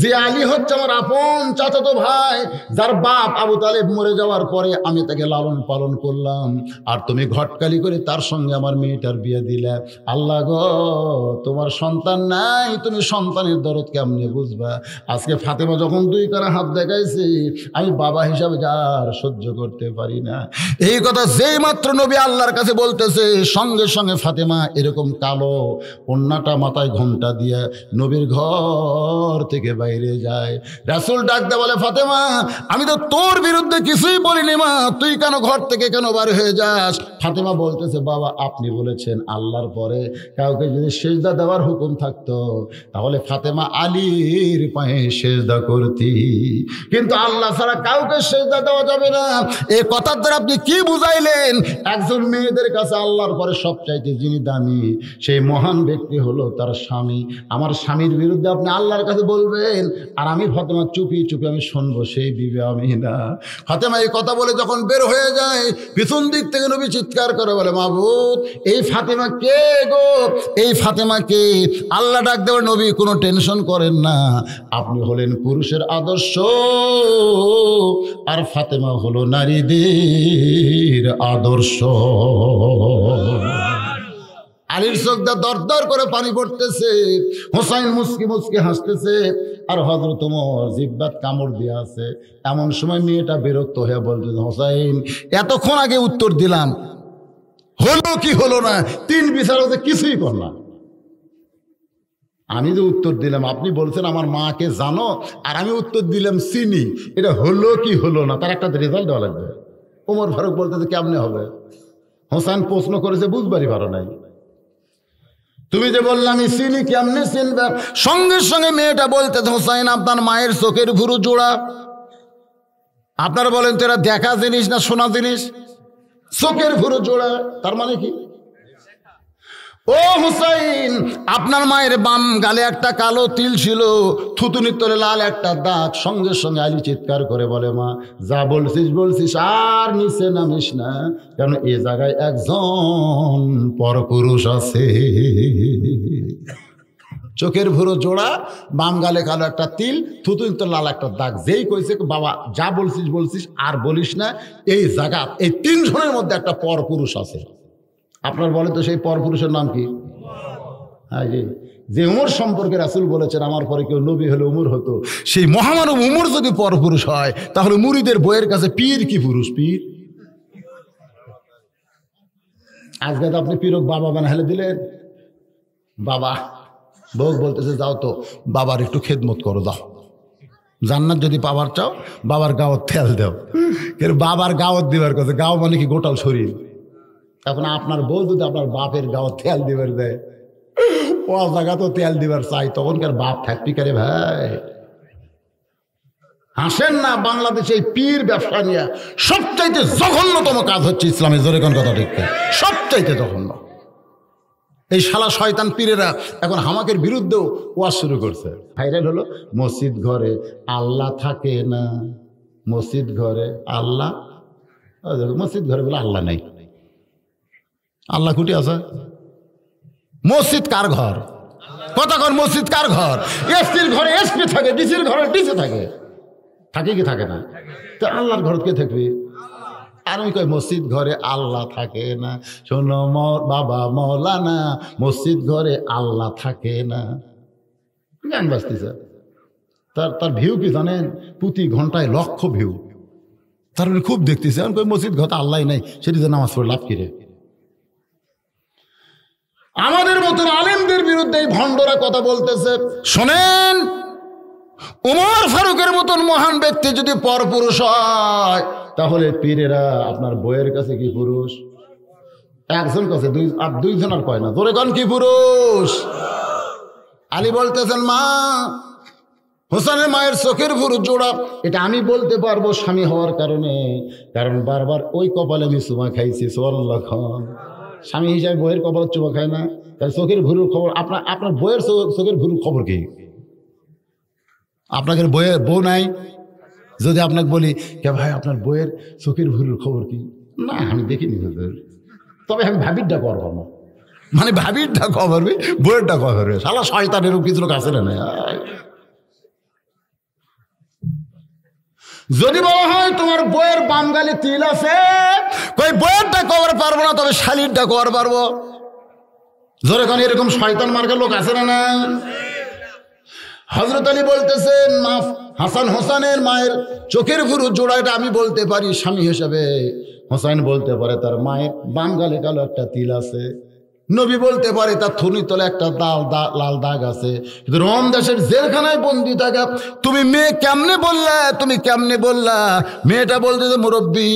যে আলী হচ্ছে আমার আপন চাচাতো ভাই, যার বাপ আবু তালেব মরে যাওয়ার পরে আমি তাকে লালন পালন করলাম, আর তুমি ঘটকালি করে তার সঙ্গে আমার মেয়েটার বিয়ে দিলে। আল্লাহ গো, তোমার সন্তান নাই, তুমি সন্তানের দরদ কেমনে বুঝবা? আজকে ফাতেমা যখন দুই কারা হাত দেখাইছে, আমি বাবা বাবা হিসাবে যার সহ্য করতে পারি না। এই কথা যেই মাত্র নবী আল্লাহর কাছে বলতেছে, সঙ্গে সঙ্গে ফাতেমা এরকম কালো ওন্নাটা মাথায় ঘোমটা দিয়ে নবীর ঘর থেকে বাইরে যায়। রাসূল ডাকতে বলে, ফাতেমা আমি তো তোর বিরুদ্ধে কিছুই বলিনি মা, তুই কেন ঘর থেকে কেন বার হয়ে যাস? ফাতেমা বলতেছে, বাবা আপনি বলেছেন আল্লাহর পরে কাউকে যদি সেজদা দেওয়ার হুকুম থাকতো তাহলে ফাতেমা আলীর পায়ে সেজদা করতি, কিন্তু আল্লাহ ছাড়া কাউকে সেজদা দেওয়া যাবে না। এই কথার দ্বারা আপনি কি বুঝাইলেন? একজন মেয়েদের কাছে আল্লাহর পরে সবচাইতে যিনি দামি সেই মহান ব্যক্তি হলো তার স্বামী। আমার স্বামীর বিরুদ্ধে আপনি আল্লাহর কাছে বলবেন আর আমি ফাতেমা চুপি চুপি আমি শুনবো, সেই বিবে আমি না। ফাতেমা এই কথা বলে যখন বের হয়ে যায়, পিছন দিক থেকে নবী চিৎকার করে বলে, মাবুদ এই ফাতেমা কে গো? এই ফাতেমা কে? আল্লাহ ডাক দেওয়ার, নবী কোনো টেনশন করেন না, আপনি হলেন পুরুষের আদর্শ আর ফাতেমা হলো নারীদের আদর্শ। আলীর চোখ দিয়ে দর দর করে পানি পড়তেছে, হোসাইন মুচকি মুচকি হাসতেছে, আর হযরত ওমর জিহ্বাত কামড় দিয়ে আছে। এমন সময় মেয়েটা বিরক্ত হয়ে বলতেছে, হোসাইন এতক্ষণ আগে উত্তর দিলাম, হলো কি হলো না, তিন বিচারতে কিছুই করলাম। আমি যে উত্তর দিলাম, আপনি বলছেন আমার মাকে জানো, আর আমি উত্তর দিলাম চিনি, এটা হলো কি হলো না তার একটা রেজাল্ট দেওয়া লাগবে। ওমর ফারুক বলতেছে, কেমনে হবে? হোসেন প্রশ্ন করেছে, বুঝবারই পারো নাই, তুমি যে বললাম আমি চিনি, কেমনে চিনবে? সঙ্গে সঙ্গে মেয়েটা বলতে, হোসেন আপনার মায়ের চোখের ভুরু জোড়া। আপনারা বলেন তো এরা দেখা জিনিস না শোনা জিনিস? চোখের ভুরু জোড়া তার মানে কি? ও হুসাইন, আপনার মায়ের বাম গালে একটা কালো তিল ছিল, থুতুনির তলে লাল একটা দাগ। সঙ্গে সঙ্গে আলী চিৎকার করে বলে, মা যা বলছিস বলছিস, আর নিচে নামিস না, কারণ এ জায়গায় একজন পরপুরুষ আছে। চোখের ভুরো জোড়া, বাম গালে কালো একটা তিল, থুতুনির তলে লাল একটা দাগ। যেই কইছে বাবা যা বলছিস বলছিস আর বলিস না, এই জায়গা এই তিনজনের মধ্যে একটা পরপুরুষ আছে। আপনার বলে তো সেই পরপুরুষের নাম কি? হ্যাঁ, যে উমর সম্পর্কে রাসূল বলেছেন আমার পরে কেউ নবী হলে উমর হতো, সেই মহামানব উমর যদি পরপুরুষ হয় তাহলে মুরিদের বইয়ের কাছে পীর কি পুরুষ? পীর আজকে তো আপনি পীরক বাবা বানাইলে দিলেন। বাবা বউ বলতেছে, যাও তো বাবার একটু খেদমত করো, যাও জান্নাত যদি পাবার চাও বাবার গাওয়াত তেল দাও। কিন্তু বাবার গাওয়াত দিবার কথা, গাও মানে কি গোটাল শরীর। এখন আপনার বউ যদি আপনার বাপের গাও তেল দিবার দেয়, ও জায়গা তো তেল দিবার চাই, তখনকার বাপ থাকবি কারে ভাই? হাসেন না, বাংলাদেশে এই পীর ব্যবসা নিয়ে সবচাইতে জঘন্যতম কাজ হচ্ছে ইসলামে। জোরে কোন কথা ঠিক? সবচাইতে জঘন্য। এই শালা শয়তান পীরেরা এখন হামাকের বিরুদ্ধেও ওয়াজ শুরু করছে। ভাইরাল হলো, মসজিদ ঘরে আল্লাহ থাকে না, মসজিদ ঘরে আল্লাহ, মসজিদ ঘরে বলে আল্লাহ নাই, আল্লাহ কুটি আছে? মসজিদ কার ঘর? কথা কর, মসজিদ কার ঘর? এসপির ঘরে এসপি থাকে, ডিসির ঘরে ডিসি থাকে, থাকে কি থাকে না? তো আল্লাহর ঘর কে থাকবে? আর আমি কই মসজিদ ঘরে আল্লাহ থাকে না। শোনো বাবা মৌলানা, মসজিদ ঘরে আল্লাহ থাকে না। গান বাজতেছে, তার ভিউ কি জানেন? প্রতি ঘন্টায় লক্ষ ভিউ, তার খুব দেখতেছে। আমি কই মসজিদ ঘরে আল্লাহ নাই, সেটি যে নামাজ পড়ে লাভ কিরে? আমাদের মতন আলেমদের বিরুদ্ধে এই ভণ্ডরা কথা বলতেছে। শোনেন, উমর ফারুকের মতন মহান ব্যক্তি যদি পরপুরুষ হয় তাহলে পীরেরা আপনার বইয়ের কাছে কি পুরুষ? একজন কাছে দুইজন আর কয় না, জোরে কোন কি পুরুষ? আলী বলতেছেন, মা হোসেনের মায়ের চোখের ভুরু জোড়া, এটা আমি বলতে পারবো স্বামী হওয়ার কারণে, কারণ বারবার ওই কপালে আমি চুমা খাইছি। সুবহানাল্লাহ খান। স্বামী হিসাবে বইয়ের কপাল চুমা খায় না, তাহলে চোখের ভুরুর খবর আপনার বইয়ের চোখের ভুরুর খবর কি? আপনাদের বইয়ের বউ নাই? যদি আপনাকে বলি, কে ভাই আপনার বইয়ের চোখের ভুরুর খবর কি? না আমি দেখিনি, তবে আমি ভাবিরটা করবো না, মানে ভাবিরটা খবরবে, বইয়েরটা খবরবে। শালা শয়তানেরও কিছু লোক আছে না। যদি বলা হয় তোমার বইয়ের বাম গালে তিল আছে, কই বইয়েরটা কভার পারবো না, তবে শালিরটা কভার পারবো। জোরে কোন এরকম শয়তান মার্কা লোক আছে না? হযরত আলী বলতেছেন, হাসান হোসেনের মায়ের চোখের ভুরু জোড়া, এটা আমি বলতে পারি স্বামী হিসেবে। হোসেন বলতে পারে তার মায়ের বাম গালে কালো একটা তিল আছে। নবী বলতে পারে তার থুনির তলে একটা লাল দাগ আছে। কিন্তু রোম দেশের জেলখানায় বন্দি থাকা তুমি মেয়ে কেমনে বললা, তুমি কেমনে বললা? মেয়েটা বলতে যে মুরব্বী,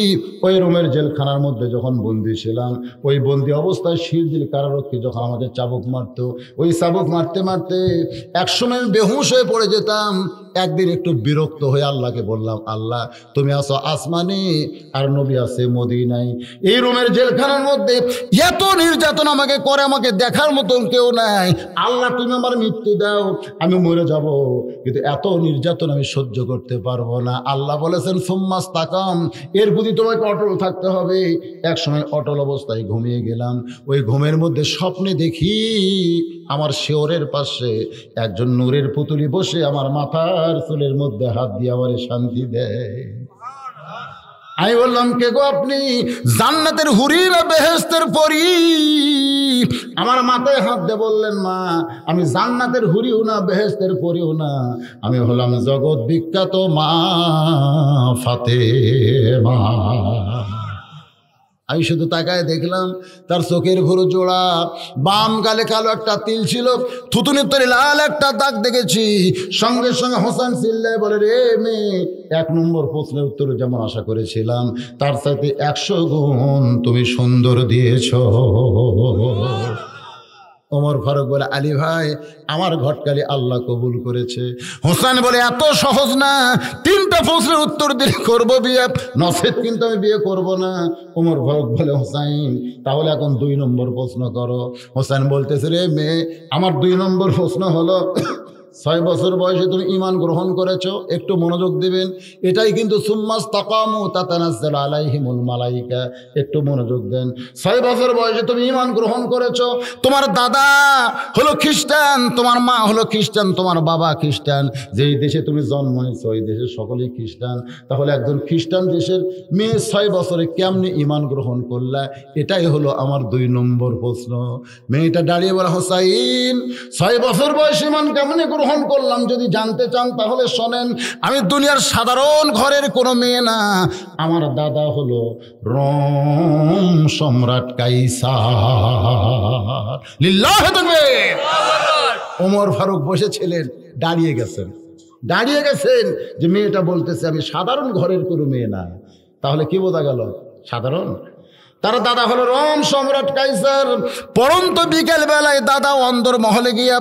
ওই রোমের জেলখানার মধ্যে যখন বন্দি ছিলাম, ওই বন্দি অবস্থায় শিরজিল কারারক্ষী যখন আমাকে চাবুক মারতো, ওই চাবুক মারতে মারতে একসময় আমি বেহুশ হয়ে পড়ে যেতাম। একদিন একটু বিরক্ত হয়ে আল্লাহকে বললাম, আল্লাহ তুমি আছো আসমানে আর নবী আছে মদিনায়, এই রোমের জেলখানার মধ্যে এত নির্যাতন আমাকে করে, আমাকে দেখার মতন কেউ নাই। আল্লাহ তুমি আমার মৃত্যু দাও, আমি মরে যাব, কিন্তু এত নির্যাতন আমি সহ্য করতে পারবো না। আল্লাহ বলেছেন সুম্মাস তাকাম, এর প্রতি তোমাকে অটল থাকতে হবে। এক সময় অটল অবস্থায় ঘুমিয়ে গেলাম। ওই ঘুমের মধ্যে স্বপ্নে দেখি আমার শিওরের পাশে একজন নূরের পুতুলি বসে আমার মাথার চুলের মধ্যে হাত দিয়ে আমার শান্তি দেয়। আমি বললাম, কে গো আপনি? জান্নাতের হুরি না বেহেশতের পরী? আমার মাথায় হাত দিয়ে বললেন, মা আমি জান্নাতের হুরিও না বেহেশতের পরীও না, আমি হলাম জগৎ বিখ্যাত মা ফাতেমা। আমি শুধু তাকায় দেখলাম তার চোখের ভুরু জোড়া, বাম গালে কালো একটা তিল ছিল, থুতুনির তলে লাল একটা দাগ দেখেছি। সঙ্গে সঙ্গে হোসেন চিল্লায় বলে, রে মেয়ে, 1 নম্বর প্রশ্নের উত্তর যেমন আশা করেছিলাম তার সাথে 100 গুণ তুমি সুন্দর দিয়েছ। ওমর ফারুক বলে, আলী ভাই আমার ঘটকালি আল্লাহ কবুল করেছে। হোসেন বলে, এত সহজ না, 3টা প্রশ্নের উত্তর দিলে করবো বিয়ে, নসেদ কিন্তু আমি বিয়ে করব না। ওমর ফারুক বলে, হোসেন তাহলে এখন 2 নম্বর প্রশ্ন করো। হোসেন বলতেছে, রে মেয়ে, আমার 2 নম্বর প্রশ্ন হলো 6 বছর বয়সে তুমি ঈমান গ্রহণ করেছো, একটু মনোযোগ দিবেন। এটাই কিন্তু সুম্মাস তাকামু তাতানাজ্জালু আলাইহিমুল মালাইকা, একটু মনোযোগ দেন। 6 বছর বয়সে তুমি ঈমান গ্রহণ করেছো, তোমার দাদা হলো খ্রিস্টান, তোমার মা হলো খ্রিস্টান, তোমার বাবা খ্রিস্টান, যেই দেশে তুমি জন্ম হয়েছো ওই দেশে সকলেই খ্রিস্টান। তাহলে একজন খ্রিস্টান দেশের মেয়ে 6 বছরে কেমনি ঈমান গ্রহণ করলা? এটাই হলো আমার 2 নম্বর প্রশ্ন। মেয়েটা দাঁড়িয়ে বলে, হোসাইন 6 বছর বয়সে ঈমান কেমনে গ্রহণ করলাম যদি জানতে চান তাহলে শোনেন, আমি দুনিয়ার সাধারণ ঘরের কোনো মেয়ে না, আমার দাদা হলো রোম সম্রাট কাইসার। লিল্লাহি তাকবীর। ওমর ফারুক বসেছিলেন, দাঁড়িয়ে গেছেন যে মেয়েটা বলতেছে আমি সাধারণ ঘরের কোনো মেয়ে না। তাহলে কি বোঝা গেল? সাধারণ। তার দাদা হলো রোম সম্রাট কাইসার। পরন্ত বিকেল বেলায় দাদা অন্দর মহলে গিয়া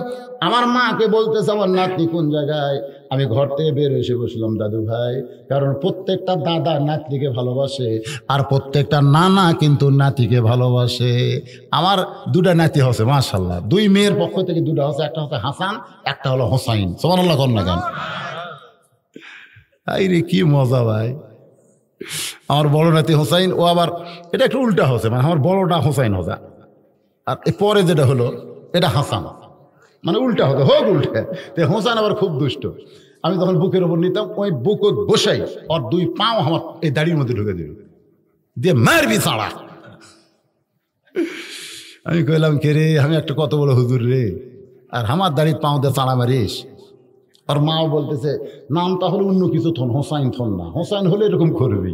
আমার মাকে বলতেছে, আমার নাতনি কোন জায়গায়? আমি ঘর থেকে বের এসে বসলাম, দাদু ভাই, কারণ প্রত্যেকটা দাদা নাতনিকে ভালোবাসে আর প্রত্যেকটা নানা কিন্তু নাতিকে ভালোবাসে। আমার 2টা নাতি হচ্ছে মাশাআল্লাহ, 2 মেয়ের পক্ষ থেকে 2টা হচ্ছে, একটা হচ্ছে হাসান, একটা হলো হোসাইন। সুবহানাল্লাহ কর না কেন? আরে কি মজা ভাই। আমার বড় নাতি হোসাইন, ও আবার এটা একটু উল্টা হচ্ছে, মানে আমার বড়টা হোসাইন হোসা, আর পরে যেটা হলো এটা হাসান, মানে উল্টা হতো, হোক উল্টে। তো হোসাইন আবার খুব দুষ্ট। আমি তখন বুকের ওপর নিতাম, ওই বুকত বসাই আর 2 পাও আমার এই দাড়ির মধ্যে ঢুকে দিল, দিয়ে মারবি চাড়া। আমি কইলাম, কে রে, আমি একটা কত বড় হুজুর রে, আর আমার দাড়ির পাও দিয়ে চাড়া মারিস? আর মাও বলতেছে, নামটা হলে অন্য কিছু থন, হোসাইন থন না, হোসাইন হলে এরকম করবি।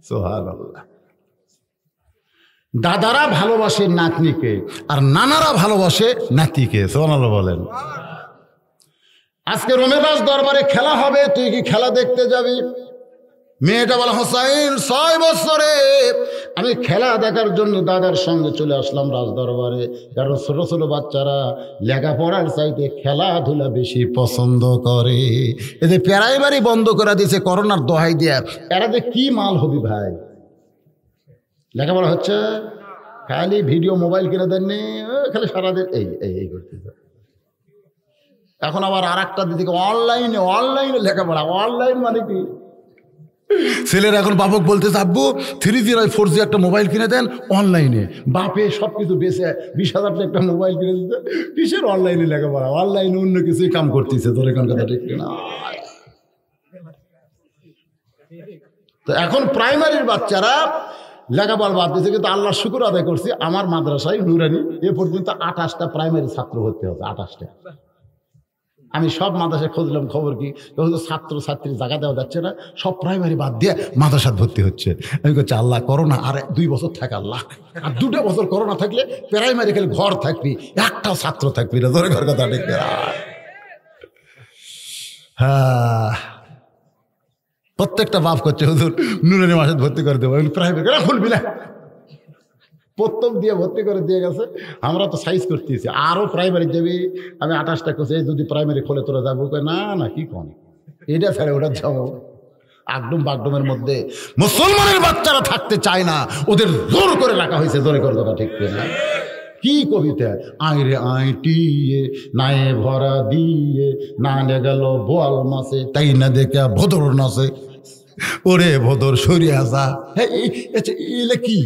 সুবহানাল্লাহ। দাদারা ভালোবাসে নাতনিকে আর নানারা ভালোবাসে নাতিকে। সুবহানাল্লাহ বলেন। আজকে রোমের রাজ দরবারে খেলা হবে, তুই কি খেলা দেখতে যাবি? মেয়েটা বলে, হোসাইন 6 বছরে আমি খেলা দেখার জন্য দাদার সঙ্গে চলে আসলাম রাজ দরবারে, কারণ ছোট ছোট বাচ্চারা লেখাপড়ার চাইতে খেলাধুলা বেশি পছন্দ করে। এদের প্রাইমারি বন্ধ করে দিয়েছে করোনার দোহাই দিয়া, এরা যে কি মাল হবি ভাই? লেখাপড়া হচ্ছে, খালি ভিডিও মোবাইল কিনে দেননি, খালি সারাদিন এই করতেছে। এখন আবার আর একটা দিকে অনলাইনে লেখাপড়া। অনলাইন মানে কি? ছেলেরা এখন বাপক বলতেছে, আব্বু 3G নয় 4G একটা মোবাইল কিনে দেন অনলাইনে। বাপে সব কিছু বেঁচে 20,000 টাকা একটা মোবাইল কিনে দিতে, কিসের অনলাইনে লেখাপড়া? অনলাইনে অন্য কিছুই কাম করতেছে। তোর এখন কথা ঠিক না? তো এখন প্রাইমারির বাচ্চারা লেখাপড়া বাদ দিয়েছে, কিন্তু আল্লাহ শুকর আদায় করছি, আমার মাদ্রাসায় নুরানি এ পর্যন্ত 28টা প্রাইমারি ছাত্র ভর্তি হচ্ছে। 28টা আমি সব মাদ্রাসায় খুঁজলাম খবর কি, ছাত্র ছাত্রী জায়গা দেওয়া যাচ্ছে না, সব প্রাইমারি বাদ দিয়ে মাদ্রাসায় ভর্তি হচ্ছে। আমি বলছি আল্লাহ করোনা আর 2 বছর থাক আল্লাহ, আর 2টা বছর করোনা থাকলে প্রাইমারি খেলে ঘর থাকবি, একটাও ছাত্র থাকবি না। ধরে ঘর কথা ঠিক। হ্যাঁ, প্রত্যেকটা বাপ করছে হুজুর নুরানি মাসে ভর্তি করে দেবো, প্রাইভেট খুলবি না। প্রথম দিয়ে ভর্তি করে দিয়ে গেছে, আমরা তো সাইজ করতেছি আরো প্রাইমারি যাবি। আমি 28টা করছি, যদি প্রাইমারি খোলে তোরা যাবো, না না কি কম, এটা ছেড়ে ওটা যাবো। আগডুম বাগডুমের মধ্যে মুসলমানের বাচ্চারা থাকতে চায় না, ওদের জোর করে রাখা হয়েছে। জোরে করে কথা ঠিক না? কি কবিতা, আইরে আইটিয়ে নায়ে ভরা দিয়ে না নে গেল বোয়াল মাসে, তাই না দেখে ভদর নাচে, ওরে ভদর সরিয়া যা। হ্যাঁ, এলে কি?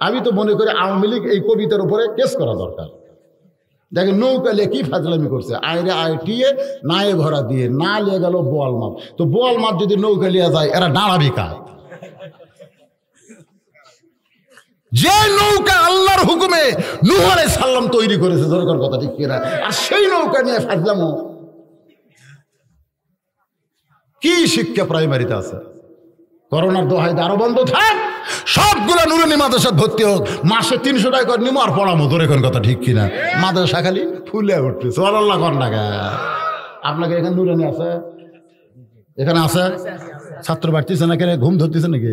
আমি তো মনে করি আওয়ামী লীগ এই কবিতার উপরে কেস করা দরকার। দেখেন নৌকা লিয়ে কি ফাজলামি করছে, আইরে আইটিয়ে নায়ে ভরা দিয়ে না লিয়ে গেল বোয়াল মাছ। তো বোয়াল মাছ যদি নৌকা লিয়া যায়, এরা দাঁড়াবি কার? যে নৌকা আল্লাহর হুকুমে নূহ আলাইহিস সালাম তৈরি করেছে, দরকার কথা ঠিক কিনা? আর সেই নৌকা নিয়ে ফাজলামো, কি শিক্ষা প্রাইমারিতে আছে? করোনার দোহাই আরো বন্ধ থাক, সবগুলো নুরানি মাদ্রাসা ভর্তি হোক, মাসে 300 টাকা করে নিমো আর পড়ামো। ধরে কোন কথা ঠিক কিনা? মাদ্রাসা খালি ফুলে উঠবে। সুবহানাল্লাহ কোন টাকা? আপনাকে এখানে নুরানি আছে? এখানে আছে? ছাত্র বাড়তেছে না কেন? ঘুম ধরতেছে নাকি?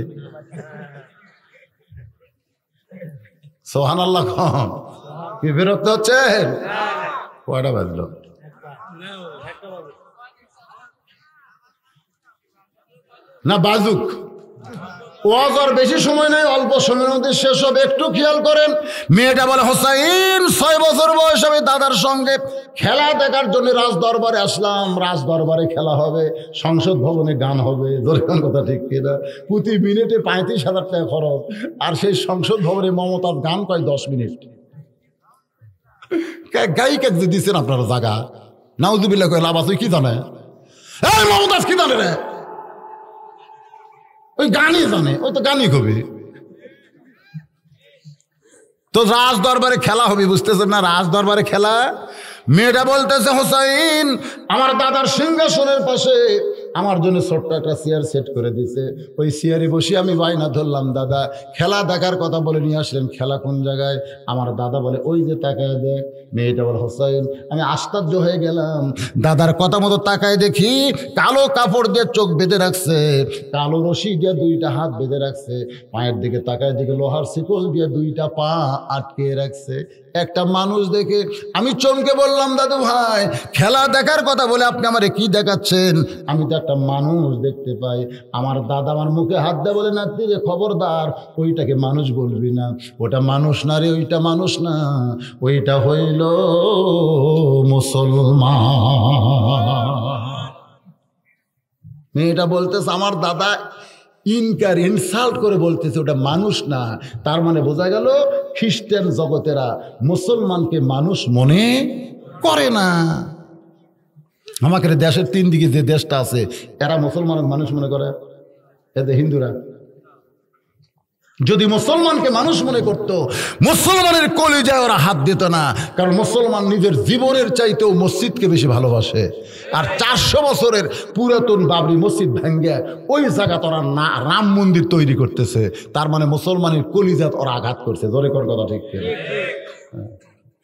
সুবহানাল্লাহ কম। কি বিরক্ত হচ্ছে? কয়টা বাজলো? না বাজুক, ওয়াজ আর বেশি সময় নেই, অল্প সময়ের মধ্যে শেষ হবে। একটু খেয়াল করেন, মেয়েটা বলে হোসাইন 6 বছর বয়স আমি দাদার সঙ্গে খেলা দেখার জন্য রাজ দরবারে আসলাম। রাজ দরবারে খেলা হবে, সংসদ ভবনে গান হবে। দরকার কথা ঠিক কিনা? প্রতি মিনিটে 35,000 টাকা খরচ, আর সেই সংসদ ভবনে মমতার গান কয় 10 মিনিট। গায়িকা যে দিচ্ছেন আপনারা জায়গা, নাউজুবিল্লাহ কয় লাভ আছে কি জানে? এই মমতাজ কি জানে রে? ওই গানই জানে, ওই তো গানই কবি। তো রাজ দরবারে খেলা হবে, বুঝতেছেন না? রাজ দরবারে খেলা। মেয়েটা বলতেছে হোসাইন আমার দাদার সিংহাসনের পাশে আমার জন্য ছোট্ট একটা চেয়ার সেট করে দিছে, ওই চেয়ারে বসে আমি বায়না ধরলাম, দাদা খেলা দেখার কথা বলে নিয়ে আসলেন, খেলা কোন জায়গায়? আমার দাদা বলে ওই যে তাকায় দেখ। মেয়েটা বলে হোসাইন আমি আশ্চর্য হয়ে গেলাম, দাদার কথা মতো তাকায় দেখি কালো কাপড় দিয়ে চোখ বেঁধে রাখছে, কালো রশি দিয়ে 2টা হাত বেঁধে রাখছে, পায়ের দিকে তাকায় দেখে লোহার শিকল দিয়ে 2টা পা আটকে রাখছে। একটা মানুষ দেখে আমি চমকে বললাম, দাদু ভাই খেলা দেখার কথা বলে আপনি আমারে কি দেখাচ্ছেন? আমি তো একটা মানুষ দেখতে পাই। আমার দাদা আমার মুখে হাত দেয়, বলে নাতি রে খবরদার, ওইটাকে মানুষ বলবি না, ওটা মানুষ না রে, ওইটা মানুষ না, ওইটা হইল মুসলমান। মেয়েটা বলতেছে আমার দাদা ইনসাল্ট করে বলতেছে ওটা মানুষ না। তার মানে বোঝা গেল খ্রিস্টান জগতেরা মুসলমানকে মানুষ মনে করে না। আমাদের দেশের 3 দিকে যে দেশটা আছে, এরা মুসলমানের মানুষ মনে করে, এদের হিন্দুরা। যদি মুসলমানকে মানুষ মনে করত, মুসলমানের কলিজায় ওরা হাত দিত না। কারণ মুসলমান নিজের জীবনের চাইতেও মসজিদকে বেশি ভালোবাসে। আর 400 বছরের পুরাতন বাবরি মসজিদ ভেঙ্গে ওই জায়গা ওরা না রাম মন্দির তৈরি করতেছে। তার মানে মুসলমানের কলিজাত ওরা আঘাত করছে। জোরে কর কথা ঠিক কিনা?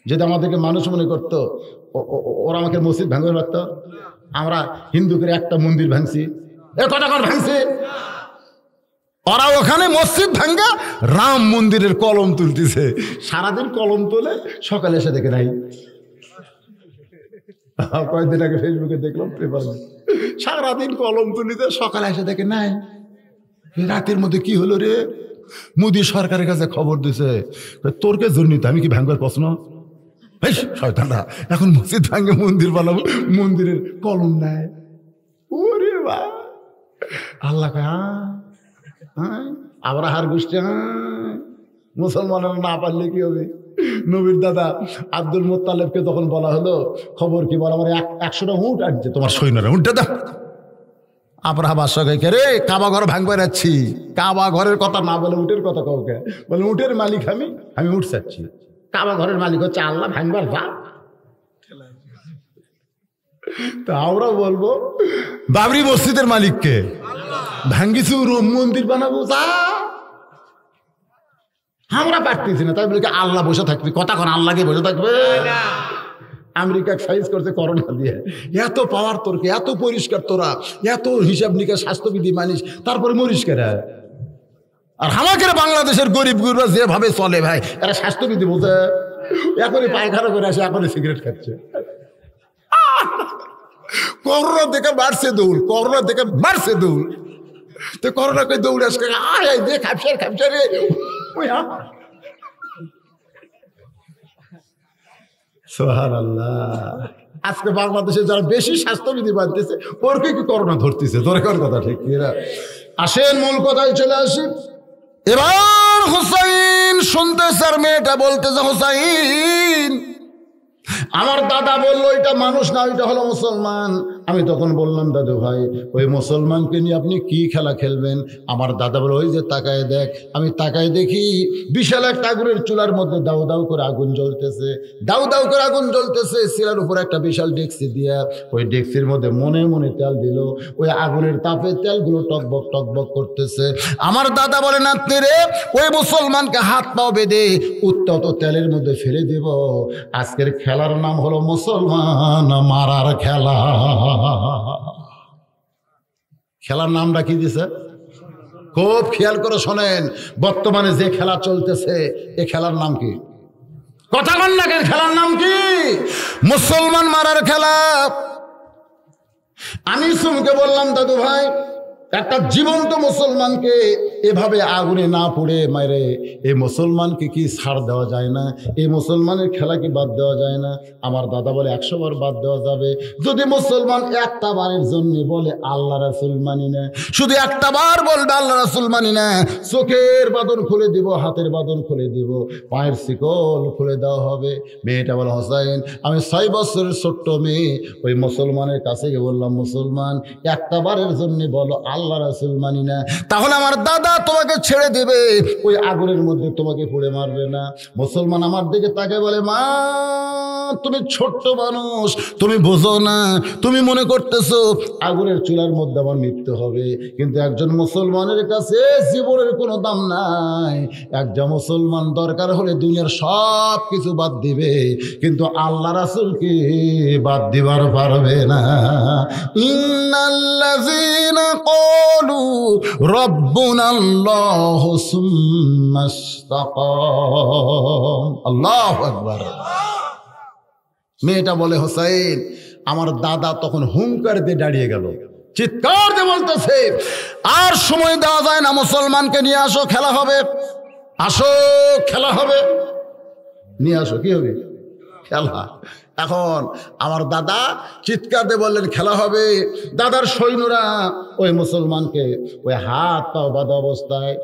যদি আমাদেরকে মানুষ মনে করতো, ওরা আমাকে মসজিদ ভাঙবে রাখতো। আমরা হিন্দু করে একটা মন্দির ভাঙছি, এ কথা কর ভাঙছি। ওরা ওখানে মসজিদ ভাঙ্গা রাম মন্দিরের কলম তুলতেছে। সারাদিন কলম তোলে, সকালে এসে দেখে নাই। কয়েকদিন আগে ফেসবুকে দেখলাম, পেপার, সারাদিন কলম তুলিতে, সকালে এসে দেখে নাই। রাতের মধ্যে কি হলো রে? মোদী সরকারের কাছে খবর দিছে, তোরকে জন্যই তো আমি কি ভাঙ্গার প্রশ্ন? শয়তানরা এখন মসজিদ ভাঙ্গে মন্দির বানাবো, মন্দিরের কলম নাই। ওরে বা আল্লাহ আবার হার গোষ্ঠী মুসলমানের না পারলে কি হবে? নবীর দাদা আব্দুল মোত্তালেবকে তখন বলা হলো, খবর কি বল, আমার 100টা উঁট আসছে তোমার সৈন্যরা, উঁটটা দাও। আবরাহা বাদশা কে রে কাবা ঘর ভাঙবে যাচ্ছি, কাবা ঘরের কথা না বলে উটের কথা কাউকে বলে, উটের মালিক আমি উঠ চাচ্ছি, কাবা ঘরের মালিক হচ্ছে আল্লাহ, ভাঙবার যা। তা আমরা বলবো বাবরি মসজিদের মালিককে, ভাঙ্গিছু রোম মন্দির বানাবো যা, আমরা পারতেছি না। তাই বলে আল্লাহ বসে থাকবে, কথা কোন আল্লাহকে বসে থাকবে? আমেরিকা সাইজ করছে করোনা দিয়ে, এত পাওয়ার তোরকে, এত পরিষ্কার তোরা, এত হিসাব নিকাশ স্বাস্থ্যবিধি মানিস, তারপরে মরিস কেরা? আর আমাদের বাংলাদেশের গরিব গুরুরা যেভাবে চলে ভাই, এরা স্বাস্থ্যবিধি বোঝে, এখনই পায়খানা করে আসে, এখনই সিগারেট খাচ্ছে। করোনা দেখে বাড়ছে দৌড়, করোনা দেখে বাড়ছে দৌড়, তো করোনা করে দৌড়ে আসে দে খাপসার খাপসার রে। সুবহানাল্লাহ। আজকে বাংলাদেশে যারা বেশি স্বাস্থ্যবিধি মানতেছে ওরকে কি করোনা ধরতেছে? দরকার কথা ঠিক কিনা? আসেন মূল কথায় চলে আসি। এবার হুসাইন শুনতেছে আর মেয়েটা বলতেছে, হুসাইন আমার দাদা বললো এটা মানুষ না, ওইটা হলো মুসলমান। আমি তখন বললাম, দাদু ভাই ওই মুসলমানকে নিয়ে আপনি কি খেলা খেলবেন? আমার দাদা বলে, ওই যে তাকায় দেখ। আমি তাকায় দেখি বিশাল একটা আগুনের চুলার মধ্যে দাউ দাউ করে আগুন জ্বলতেছে, দাউ দাউ করে আগুন জ্বলতেছে। শিলার উপর একটা বিশাল ডেকসি দিয়া, ওই ডেকসির মধ্যে মনে মনে তেল দিল, ওই আগুনের তাপে তেলগুলো টকবক টকবক করতেছে। আমার দাদা বলে, নাতনি রে ওই মুসলমানকে হাত পাও বেঁধে উত্তত তেলের মধ্যে ফেলে দেব। আজকের খেলার নাম হলো মুসলমান মারার খেলা। খেলার নামটা কি দিছে? খুব খেয়াল করে শোনেন, বর্তমানে যে খেলা চলতেছে এ খেলার নাম কি? কথা বল না কেন? খেলার নাম কি? মুসলমান মারার খেলা। আমি সুমকে বললাম, দাদু ভাই একটা জীবন্ত মুসলমানকে এভাবে আগুনে না পুড়ে মারে, এই মুসলমানকে কি ছাড় দেওয়া যায় না? এই মুসলমানের খেলা কি বাদ দেওয়া যায় না? আমার দাদা বলে 100 বার বাদ দেওয়া যাবে। যদি মুসলমান একটা বারের জন্য বলে আল্লাহ রাসূল মানি না, শুধু একটা বার বলবে আল্লাহ রাসূল মানি না, চোখের বাঁধন খুলে দিব, হাতের বাঁধন খুলে দিব, পায়ের শিকল খুলে দেওয়া হবে। মেয়েটা বলে, হোসাইন আমি 6 বছরের ছোট্ট মেয়ে, ওই মুসলমানের কাছে গিয়ে বললাম, মুসলমান একটা বারের জন্য বলো আল্লাহ রাসূল মানি না, তাহলে আমার দাদা তোমাকে ছেড়ে দেবে, ওই আগুনের মধ্যে তোমাকে পুড়ে মারবে না। মুসলমান আমার দিকে তাকে বলে, মা তুমি ছোট্ট মানুষ, তুমি বোঝো না, তুমি মনে করতেছো আগুনের চুলার মধ্যে আমার মৃত্যু হবে, কিন্তু একজন মুসলমানের কাছে জীবনের কোনো দাম নাই। একজন মুসলমান দরকার হলে দুনিয়ার সব কিছু বাদ দিবে, কিন্তু আল্লাহ রাসূলকে বাদ দিবার পারবে না। ইন্নাল্লাযীনা ক্বালু রাব্বুনাল্লাহু সুম্মা ইসতাকাম। আল্লাহু আকবার। মেয়েটা বলে, হোসাইন আমার দাদা তখন হুঙ্কার দিয়ে দাঁড়িয়ে গেল, চিৎকার দিয়ে বলতেছে, আর সময় দেওয়া যায় না, মুসলমানকে নিয়ে আসো, খেলা হবে, আসো খেলা হবে, নিয়ে আসো। কি হবে? খেলা। এখন আমার দাদা চিৎকার দিয়ে বললেন, খেলা হবে। দাদার সৈন্যরা ওই মুসলমানকে ওই হাত পাও বাঁধা অবস্থায়,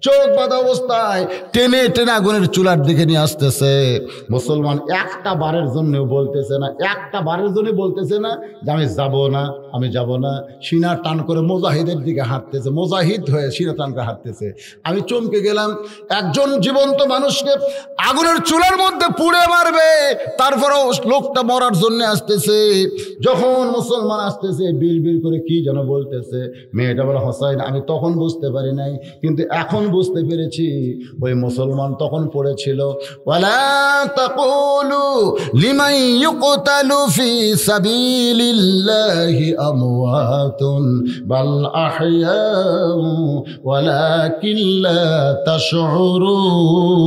চোখ বাঁধা অবস্থায় টেনে টেনে আগুনের চুলার দিকে নিয়ে আসতেছে। মুসলমান একটা বারের জন্য বলতেছে না, একটা বারের জন্য বলতেছে না যে আমি যাব না, আমি যাব না। সিনা টান করে মুজাহিদের দিকে হাঁটতেছে, মুজাহিদ হয়ে সিনা টান করে হাঁটতেছে। আমি চমকে গেলাম, একজন জীবন্ত মানুষকে আগুনের চুলার মধ্যে পুড়ে মারবে, তারপরেও লোকটা মরার জন্য আসতেছে। যখন মুসলমান আসতেছে বিল বিল করে কি যেন বলতেছে। মেয়েটা বলে, হোসাইন আমি তখন বুঝতে পারি নাই, কিন্তু এখন বুঝতে পেরেছি। ওই মুসলমান তখন পড়েছিল, ওয়ালা তাকুলু লিমান ইউকতালু ফি সাবিলিল্লাহি আমওয়াতুন বাল আহইয়াউ ওয়ালাকিন লা তাশউরুন।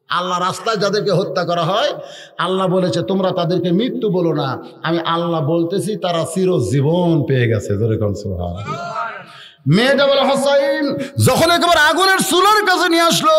আল্লাহ রাস্তায় যাদেরকে হত্যা করা হয়, আল্লাহ বলেছে তোমরা তাদেরকে মৃত্যু বলো না, আমি আল্লাহ বলতেছি তারা চিরজীবন পেয়ে গেছে। সুবহানাল্লাহ। মেয়েটা বলে, হোসাইন যখন একেবারে আগুনের চুলার কাছে নিয়ে আসলো,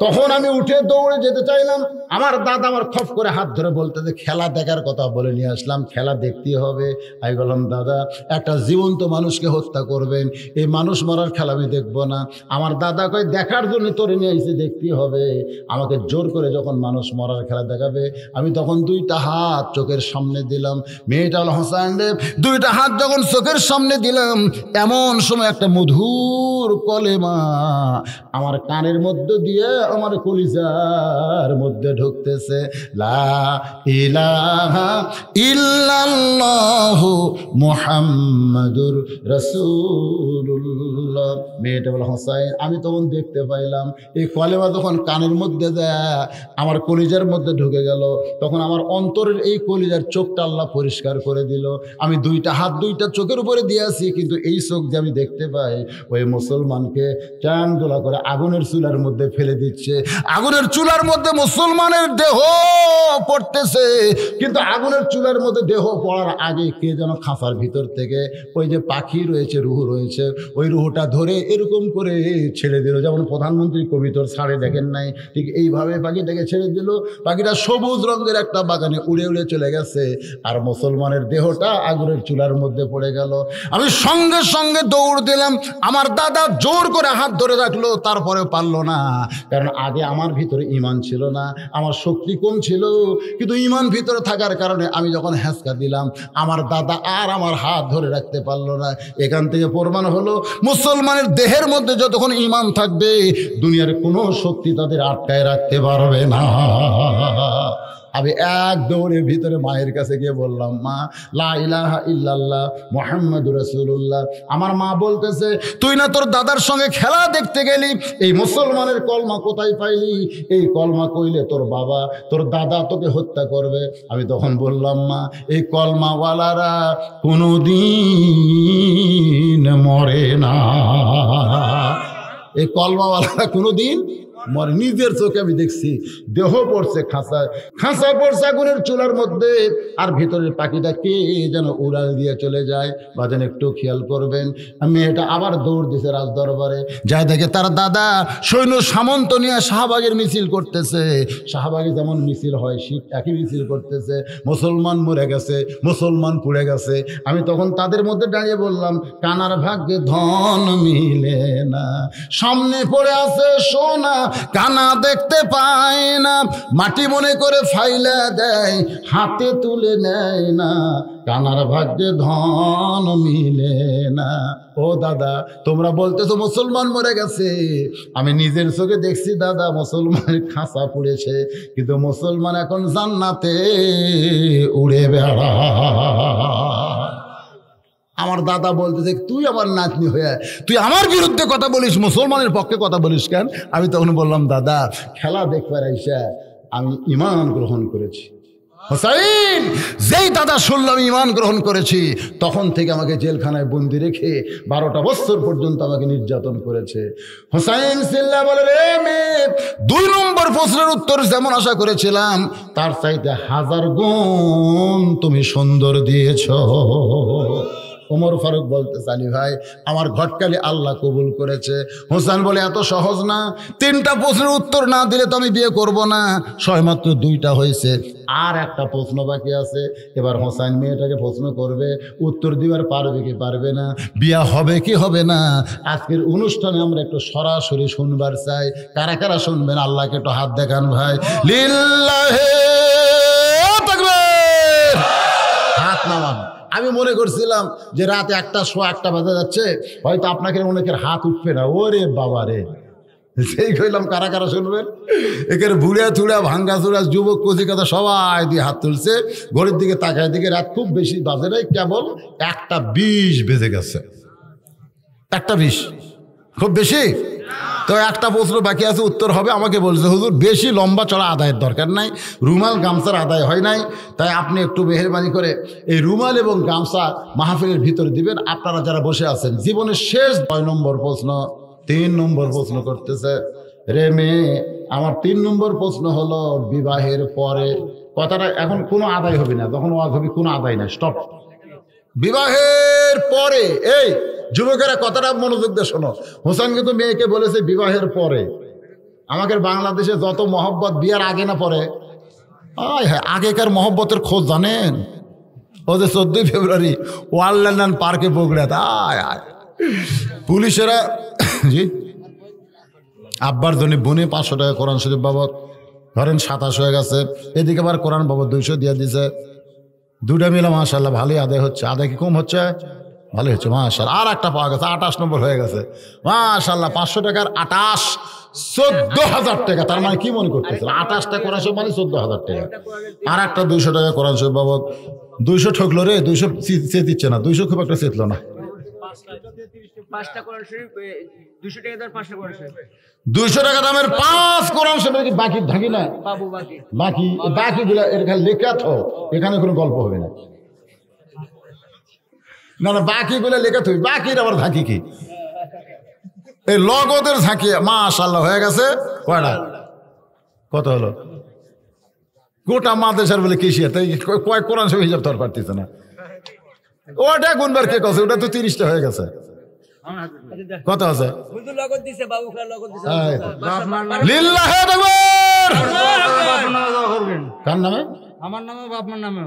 তখন আমি উঠে দৌড়ে যেতে চাইলাম। আমার দাদা আমার খপ করে হাত ধরে বলতে যে খেলা দেখার কথা বলে নিয়ে আসলাম, খেলা দেখতেই হবে। আমি বললাম, দাদা একটা জীবন্ত মানুষকে হত্যা করবেন, এই মানুষ মরার খেলা আমি দেখবো না। আমার দাদা কই, দেখার জন্য তোরে নিয়ে এসে দেখতেই হবে। আমাকে জোর করে যখন মানুষ মরার খেলা দেখাবে, আমি তখন 2টা হাত চোখের সামনে দিলাম। মেয়েটা হলো, হোসাইন রে 2টা হাত যখন চোখের সামনে দিলাম, এমন সময় একটা মধুর মধুর কলেমা আমার কানের মধ্যে দিয়ে আমার কলিজার মধ্যে ঢুকতেছে। লা ইলাহা ইল্লাল্লাহু মুহাম্মাদুর রাসূলুল্লাহ। মেয়েটা বলে, হোসাইন আমি তখন দেখতে পাইলাম এই কলেমা যখন কানের মধ্যে দেয় আমার কলিজার মধ্যে ঢুকে গেল, তখন আমার অন্তরের এই কলিজার চোখটা আল্লাহ পরিষ্কার করে দিল। আমি দুইটা হাত দুইটা চোখের উপরে দিয়েছি, কিন্তু এই চোখ যে আমি দেখতে পাই ওই মুসলমানকে চান্দোলা করে আগুনের চুলার মধ্যে ফেলে দিচ্ছে। আগুনের চুলার মধ্যে মুসলমানের দেহ পড়তেছে, কিন্তু আগুনের চুলার মধ্যে দেহ পড়ার আগে কে যেন খাঁচার ভিতর থেকে ওই যে পাখি রয়েছে, রুহু রয়েছে, ওই রুহুটা ধরে এরকম করে ছেড়ে দিল। যেমন প্রধানমন্ত্রী কবিতর ছাড়ে দেখেন নাই, ঠিক এইভাবে পাখিটাকে ছেড়ে দিল। পাখিটা সবুজ রঙের একটা বাগানে উড়ে উড়ে চলে গেছে, আর মুসলমানের দেহটা আগুনের চুলার মধ্যে পড়ে গেল। আমি সঙ্গে সঙ্গে দৌড় দিলাম। আমার দাদা জোর করে হাত ধরে রাখলো, তারপরে পারলো না, কারণ আগে আমার ভিতরে ঈমান ছিল না, আমার শক্তি কম ছিল, কিন্তু ঈমান ভিতরে থাকার কারণে আমি যখন হ্যাঁচকা দিলাম আমার দাদা আর আমার হাত ধরে রাখতে পারলো না। এখান থেকে প্রমাণ হলো মুসলমানের দেহের মধ্যে যতক্ষণ ঈমান থাকবে দুনিয়ার কোনো শক্তি তাদের আটকায় রাখতে পারবে না। আমি এক দৌড়ে ভিতরে মায়ের কাছে গিয়ে বললাম, মা লা ইলাহা ইল্লাল্লাহ মুহাম্মাদুর রাসূলুল্লাহ। আমার মা বলতেছে, তুই না তোর দাদার সঙ্গে খেলা দেখতে গেলি, এই মুসলমানের কলমা কোথায় পাইলি? এই কলমা কইলে তোর বাবা তোর দাদা তোকে হত্যা করবে। আমি তখন বললাম, মা এই কলমাওয়ালারা কোনোদিন মরে না, এই কলমাওয়ালারা কোনোদিন মরে। নিজের চোখে আমি দেখছি, দেহ পড়ছে খাঁচায়, খাঁচা পড়ছে আগুনের চুলার মধ্যে, আর ভিতরের পাখিটা কে যেন উড়াল দিয়ে চলে যায়। বাজান একটু খেয়াল করবেন। মেয়েটা আবার দৌড় দিছে রাজ দরবারে, যাই দেখে তার দাদা সৈন্য সামন্ত নিয়ে শাহবাগের মিছিল করতেছে। শাহবাগে যেমন মিছিল হয় ঠিক একই মিছিল করতেছে। মুসলমান মরে গেছে, মুসলমান পুড়ে গেছে। আমি তখন তাদের মধ্যে দাঁড়িয়ে বললাম, কানার ভাগ্যে ধন মিলে না, সামনে পড়ে আছে সোনা, কানা দেখতে পায় না, মাটি মনে করে ফাইলা দেয়, হাতে তুলে নেয় না, কানার ভাগ্যে ধন মিলে না। ও দাদা, তোমরা বলতেছো মুসলমান মরে গেছে, আমি নিজের চোখে দেখছি দাদা মুসলমানের খাঁচা পুড়েছে, কিন্তু মুসলমান এখন জান্নাতে উড়ে বেড়া। আমার দাদা বলতেছে, তুই আমার নাতনি হয়ে তুই আমার বিরুদ্ধে কথা বলিস, মুসলমানের পক্ষে কথা বলিস কেন? আমি তখন বললাম, দাদা খেলা দেখবার আইসা আমি ঈমান গ্রহণ করেছি। হোসাইন যেই দাদা শুনলাম ঈমান গ্রহণ করেছি, তখন থেকে আমাকে জেলখানায় বন্দি রেখে 12টা বছর পর্যন্ত আমাকে নির্যাতন করেছে। হোসাইন সিল্লা বলে, রে মেয়ে, 2 নম্বর প্রশ্নের উত্তর যেমন আশা করেছিলাম তার চাইতে 1000 গুণ তুমি সুন্দর দিয়েছ। ওমর ফারুক বলতে, আলী ভাই আমার ঘটকালি আল্লাহ কবুল করেছে। হোসেন বলে, এত সহজ না, 3টা প্রশ্নের উত্তর না দিলে তো আমি বিয়ে করব না। সবেমাত্র 2টা হয়েছে, আর একটা প্রশ্ন বাকি আছে। এবার হোসেন মেয়েটাকে প্রশ্ন করবে, উত্তর দিবার পারবে কি পারবে না, বিয়ে হবে কি হবে না। আজকের অনুষ্ঠানে আমরা একটু সরাসরি শুনবার চাই। কারা কারা শুনবেন আল্লাহকে একটু হাত দেখান ভাই। লিল্লাহে তাকবীর, হাত নামান। আমি মনে করছিলাম যে রাত 1টা বাজে যাচ্ছে, হয়তো আপনাকে অনেকের হাত উঠবে না। ওরে বাবা রে, সেই কইলাম কারা কারা শুনবেন। এখানে বুড়িয়া চুড়া ভাঙ্গা চুড়া যুবক কচিকাতা সবাই দিয়ে হাত তুলছে। ঘড়ির দিকে তাকায়, দিকে রাত খুব বেশি বাজে নাই, কেবল 1:20 বেজে গেছে। 1:20 খুব বেশি তো। একটা প্রশ্ন বাকি আছে, উত্তর হবে। আমাকে বলছে, হুজুর বেশি লম্বা চড়া আদায়ের দরকার নাই, রুমাল গামছার আদায় হয় নাই, তাই আপনি একটু মেহেরবানি করে এই রুমাল এবং গামছা মাহফিলের ভিতরে দিবেন। আপনারা যারা বসে আছেন, জীবনের শেষ 9 নম্বর প্রশ্ন, 3 নম্বর প্রশ্ন করতেছে। রে মেয়ে, আমার 3 নম্বর প্রশ্ন হলো বিবাহের পরে। কথাটা এখন কোনো আদায় হবে না, তখন ওয়াজ হবে কোনো আদায় না, স্টপ। বিবাহের পরে, এই যুবকেরা কথাটা মনোযোগ দিয়ে শোনো। হোসেন কিন্তু মেয়েকে বলেছে বিবাহের পরে। আমাদের বাংলাদেশে যত মহব্বত বিয়ার আগে না পরে। হ্যাঁ, আগেকার মহব্বতের খোঁজ জানেন? ও যে 14 ফেব্রুয়ারি ওয়ার্ল্ড পার্কে বগড়া, পুলিশেরা জি আব্বার জন্য বনে 500 টাকা কোরআন শরীফ বাবদ ধরেন 27 হয়ে গেছে। এদিকে আবার কোরআন বাবদ 200 দিয়ে দিছে। 2টা মিলে মাশাআল্লাহ ভালোই আদায় হচ্ছে। আদায় কি কম হচ্ছে? ভালো হয়েছে মাশাআল্লাহ। আর একটা পাওয়া গেছে, 28 নম্বর হয়ে গেছে মাশাআল্লাহ। 500 টাকার 28, 14,000 টাকা। তার মানে কি মনে করতেছিল 28টা কোরআন শরীফ মানে 14,000 টাকা। আর একটা 200 টাকা কোরআন শরীফ বাবদ 200 ঠকলো রে, 200 চেয়ে দিচ্ছে না, 200 খুব একটা চেতলো না। 200 টাকা দামের 5 কোরআন শরীফ কি বাকি থাকি না? বাকি গুলা এখানে লেখা তো, এখানে কোনো গল্প হবে না। না না, বাকি গুলা লেখা তুই, বাকির আবার ঝাঁকি কি? এই লগদের ঝাঁকি মাশাআল্লাহ হয়ে গেছে। কয়টা? কত হলো? গোটা মাদ্রাসার বলে কেশিয়া, তাই কয় কোরআন শরীফ হিসাব তোর পারতেছে না। ওটা গুনবার কে কছে? ওটা তো 30টা হয়ে গেছে। কত আছে? লিল্লাহে তাকবীর। কার নামে? আমার নামে, বাপমার নামে।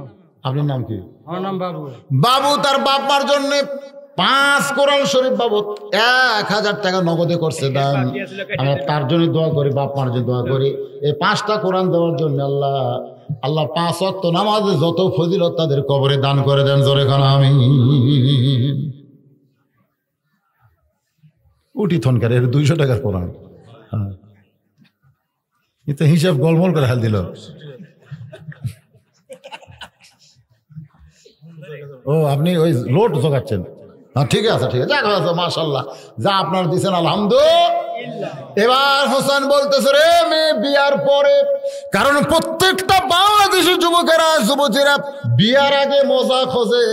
আপনার নাম কি? আমার নাম বাবু। বাবু তার বাপমার জন্য 5 কোরআন শরীফ বাবদ 1000 টাকা নগদে করছে দান। আমরা তার জন্য দোয়া করি, বাপমার জন্য দোয়া করি। এই 5টা কোরআন দেওয়ার জন্য আল্লাহ 5 ওয়াক্ত নামাজে যত ফজিলত তাদের কবরে দান করে দেন। জোরে কান আমিন। উঠি থনকার এর 200 টাকার কোরআন। হ্যাঁ, এটা হিসাব গোলমল করে হাল দিল। ও আপনি ওই লোট জোগাচ্ছেন? হ্যাঁ ঠিক আছে, ঠিক আছে, মাশাআল্লাহ, যা আপনার দিচ্ছেন আলহামদুলিল্লাহ। এবার হোসেন বলতেছে রে মেয়ে বিয়ার পরে, কারণ প্রত্যেকটা বাংলাদেশের যুবকেরা বিয়ার আগে মজা খোঁজে,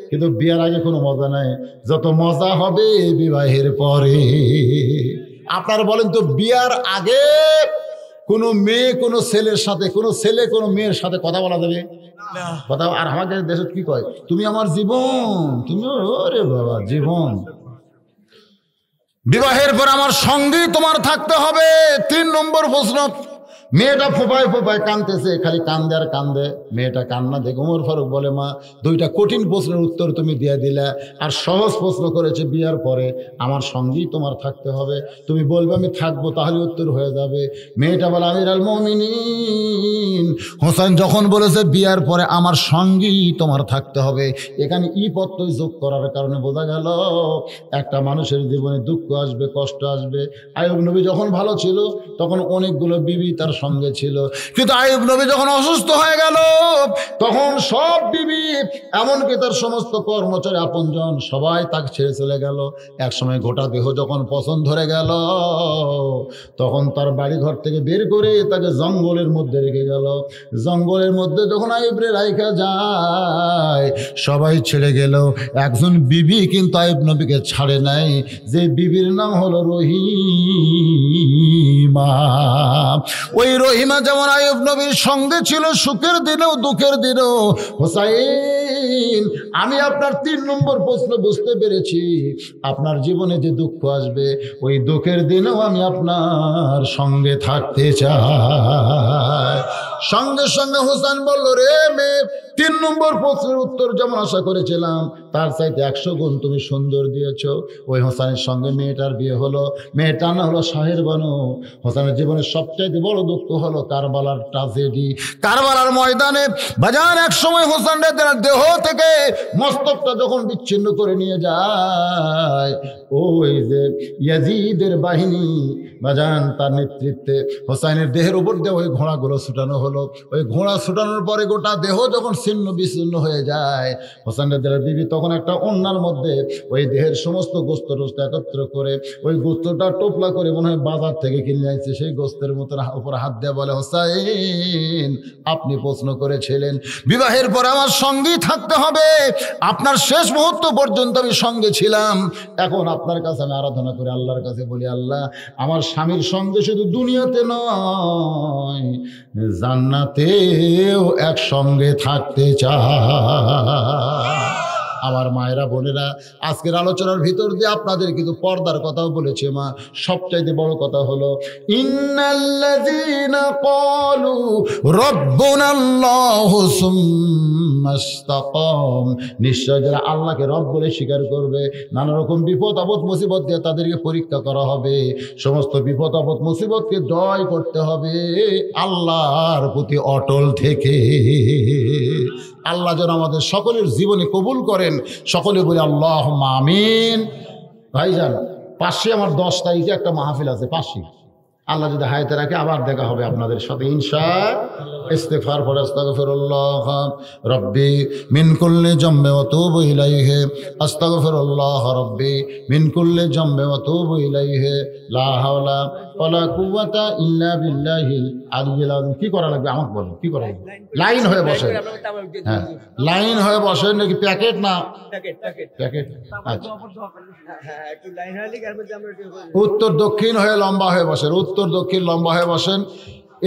কিন্তু বিয়ার আগে কোনো মজা নাই, যত মজা হবে বিবাহের পরে। আপনারা বলেন তো, বিয়ার আগে কোনো মেয়ে কোনো ছেলের সাথে, কোনো ছেলে কোনো মেয়ের সাথে কথা বলা যাবে? কথা। আর আমাদের দেশে কি কয়, তুমি আমার জীবন, তুমি ওরে বাবা জীবন। বিবাহের পর আমার সঙ্গেই তোমার থাকতে হবে। 3 নম্বর প্রশ্ন, মেয়েটা ফোপায় ফোপায় কাঁদতেছে, খালি কান্দে আর কান্দে। মেয়েটা কান্না দেখে ওমর ফারুক বলে, মা 2টা কঠিন প্রশ্নের উত্তর তুমি দিয়ে দিলে, আর সহজ প্রশ্ন করেছে, বিয়ার পরে আমার সঙ্গেই তোমার থাকতে হবে, তুমি বলবে আমি থাকবো, তাহলে উত্তর হয়ে যাবে। মেয়েটা বলে, আমিরুল মুমিনিন হোসেন যখন বলেছে বিয়ার পরে আমার সঙ্গেই তোমার থাকতে হবে, এখানে প্রত্যয় যোগ করার কারণে বোঝা গেল একটা মানুষের জীবনে দুঃখ আসবে, কষ্ট আসবে। আইয়ুব নবী যখন ভালো ছিল তখন অনেকগুলো বিবি তার সঙ্গে ছিল, কিন্তু আইয়ুব নবী যখন অসুস্থ হয়ে গেল তখন সব বিবি, এমনকি তার সমস্ত কর্মচারী আপনজন সবাই তাকে ছেড়ে চলে গেল। একসময় গোটা দেহ যখন পছন্দ ধরে গেল, তখন তার বাড়ি ঘর থেকে বের করে তাকে জঙ্গলের মধ্যে রেখে গেল। জঙ্গলের মধ্যে যখন আইয়ুবরে রাইখা যায়, সবাই ছেড়ে গেল, একজন বিবি কিন্তু আইয়ুব নবীকে ছাড়ে নাই, যে বিবির নাম হলো রহিমা। ওই রহিমা যেমন আইয়ুব নবীর সঙ্গে ছিল সুখের দিনেও দুঃখের দিনেও। হোসাইন, আমি আপনার 3 নম্বর প্রশ্ন বুঝতে পেরেছি, আপনার জীবনে যে দুঃখ আসবে ওই দুঃখের দিনেও আমি আপনার সঙ্গে থাকতে চাই। সঙ্গে সঙ্গে হোসেন বলল, রে মেয়ে 3 নম্বর প্রশ্নের উত্তর যেমন আশা করেছিলাম তার চাইতে 100 গুণ তুমি সুন্দর দিয়েছ। ওই হোসেনের সঙ্গে মেয়েটার বিয়ে হলো। মেয়েটার নাম হলো শাহের বানু। হোসেনের জীবনের সবচাইতে বড় দুঃখ হলো কারবালার ট্র্যাজেডি। কারবালার ময়দানে বাজার এক সময় হোসেনের দেহ থেকে মস্তকটা যখন বিচ্ছিন্ন করে নিয়ে যায়, ওই যে ইয়াজিদের বাহিনী বাজান তার নেতৃত্বে হোসাইনের দেহের উপর দিয়ে ওই ঘোড়াগুলো ছুটানো হলো। ওই ঘোড়া ছুটানোর পরে গোটা দেহ যখন ছিন্ন বিচ্ছিন্ন হয়ে যায়, হোসেনের বিবি তখন একটা ওড়নার মধ্যে ওই দেহের সমস্ত গোস্ত টোস্ত একত্র করে ওই গোস্তটা টোপলা করে মনে হয় বাজার থেকে কিনে আনছে, সেই গোস্তের মতো উপর হাত দিয়ে বলে, হোসাইন আপনি প্রশ্ন করেছিলেন বিবাহের পর আমার সঙ্গেই থাকতে হবে, আপনার শেষ মুহূর্ত পর্যন্ত আমি সঙ্গে ছিলাম, এখন আপনার কাছে আমি আরাধনা করি, আল্লাহর কাছে বলি, আল্লাহ আমার স্বামীর সঙ্গে শুধু দুনিয়াতে নয় জান্নাতেও একসঙ্গে থাকতে চায়। আমার মায়েরা বোনেরা, আজকের আলোচনার ভিতর দিয়ে আপনাদের কিন্তু পর্দার কথাও বলেছে মা। সবচাইতে বড় কথা হলো, ইন্নাল্লাযীনা ক্বালু রাব্বুনাল্লাহু সুম্মা ইসতাকাম, নিশ্চয় যারা আল্লাহকে রব বলে স্বীকার করবে, নানা রকম বিপদ আপদ মুসিবত দিয়ে তাদেরকে পরীক্ষা করা হবে। সমস্ত বিপদ আপদ মুসিবতকে জয় করতে হবে আল্লাহর প্রতি অটল থেকে। আল্লাহ যেন আমাদের সকলের জীবনে কবুল করেন। সকলে বলি আল্লাহুম্মা আমিন। ভাইজান, পাশে আমার 10 তারিখে একটা মাহফিল আছে, পাশে। আল্লাহ যদি হায়াতে রাখে আবার দেখা হবে আপনাদের সাথে ইনশাআল্লাহ। ইস্তিগফার পড়ে আস্তাগফিরুল্লাহ রাব্বি মিন কুল্লি জামবি ওয়া তুবু ইলাইহি, আস্তাগফিরুল্লাহ রাব্বি মিন কুল্লি জামবি ওয়া তুবু ইলাইহি, লা হাওলা ওয়ালা কুওয়াতা ইল্লা বিল্লাহিল আলিয়্যিল আযীম। কি করা লাগবে আমাকে বলুন, কি করা লাগবে? লাইন হয়ে বসেন। হ্যাঁ, লাইন হয়ে বসেন। নাকি প্যাকেট না প্যাকেট? আচ্ছা, উত্তর দক্ষিণ হয়ে লম্বা হয়ে বসেন, উত্তর দক্ষিণ লম্বা হয়ে বসেন।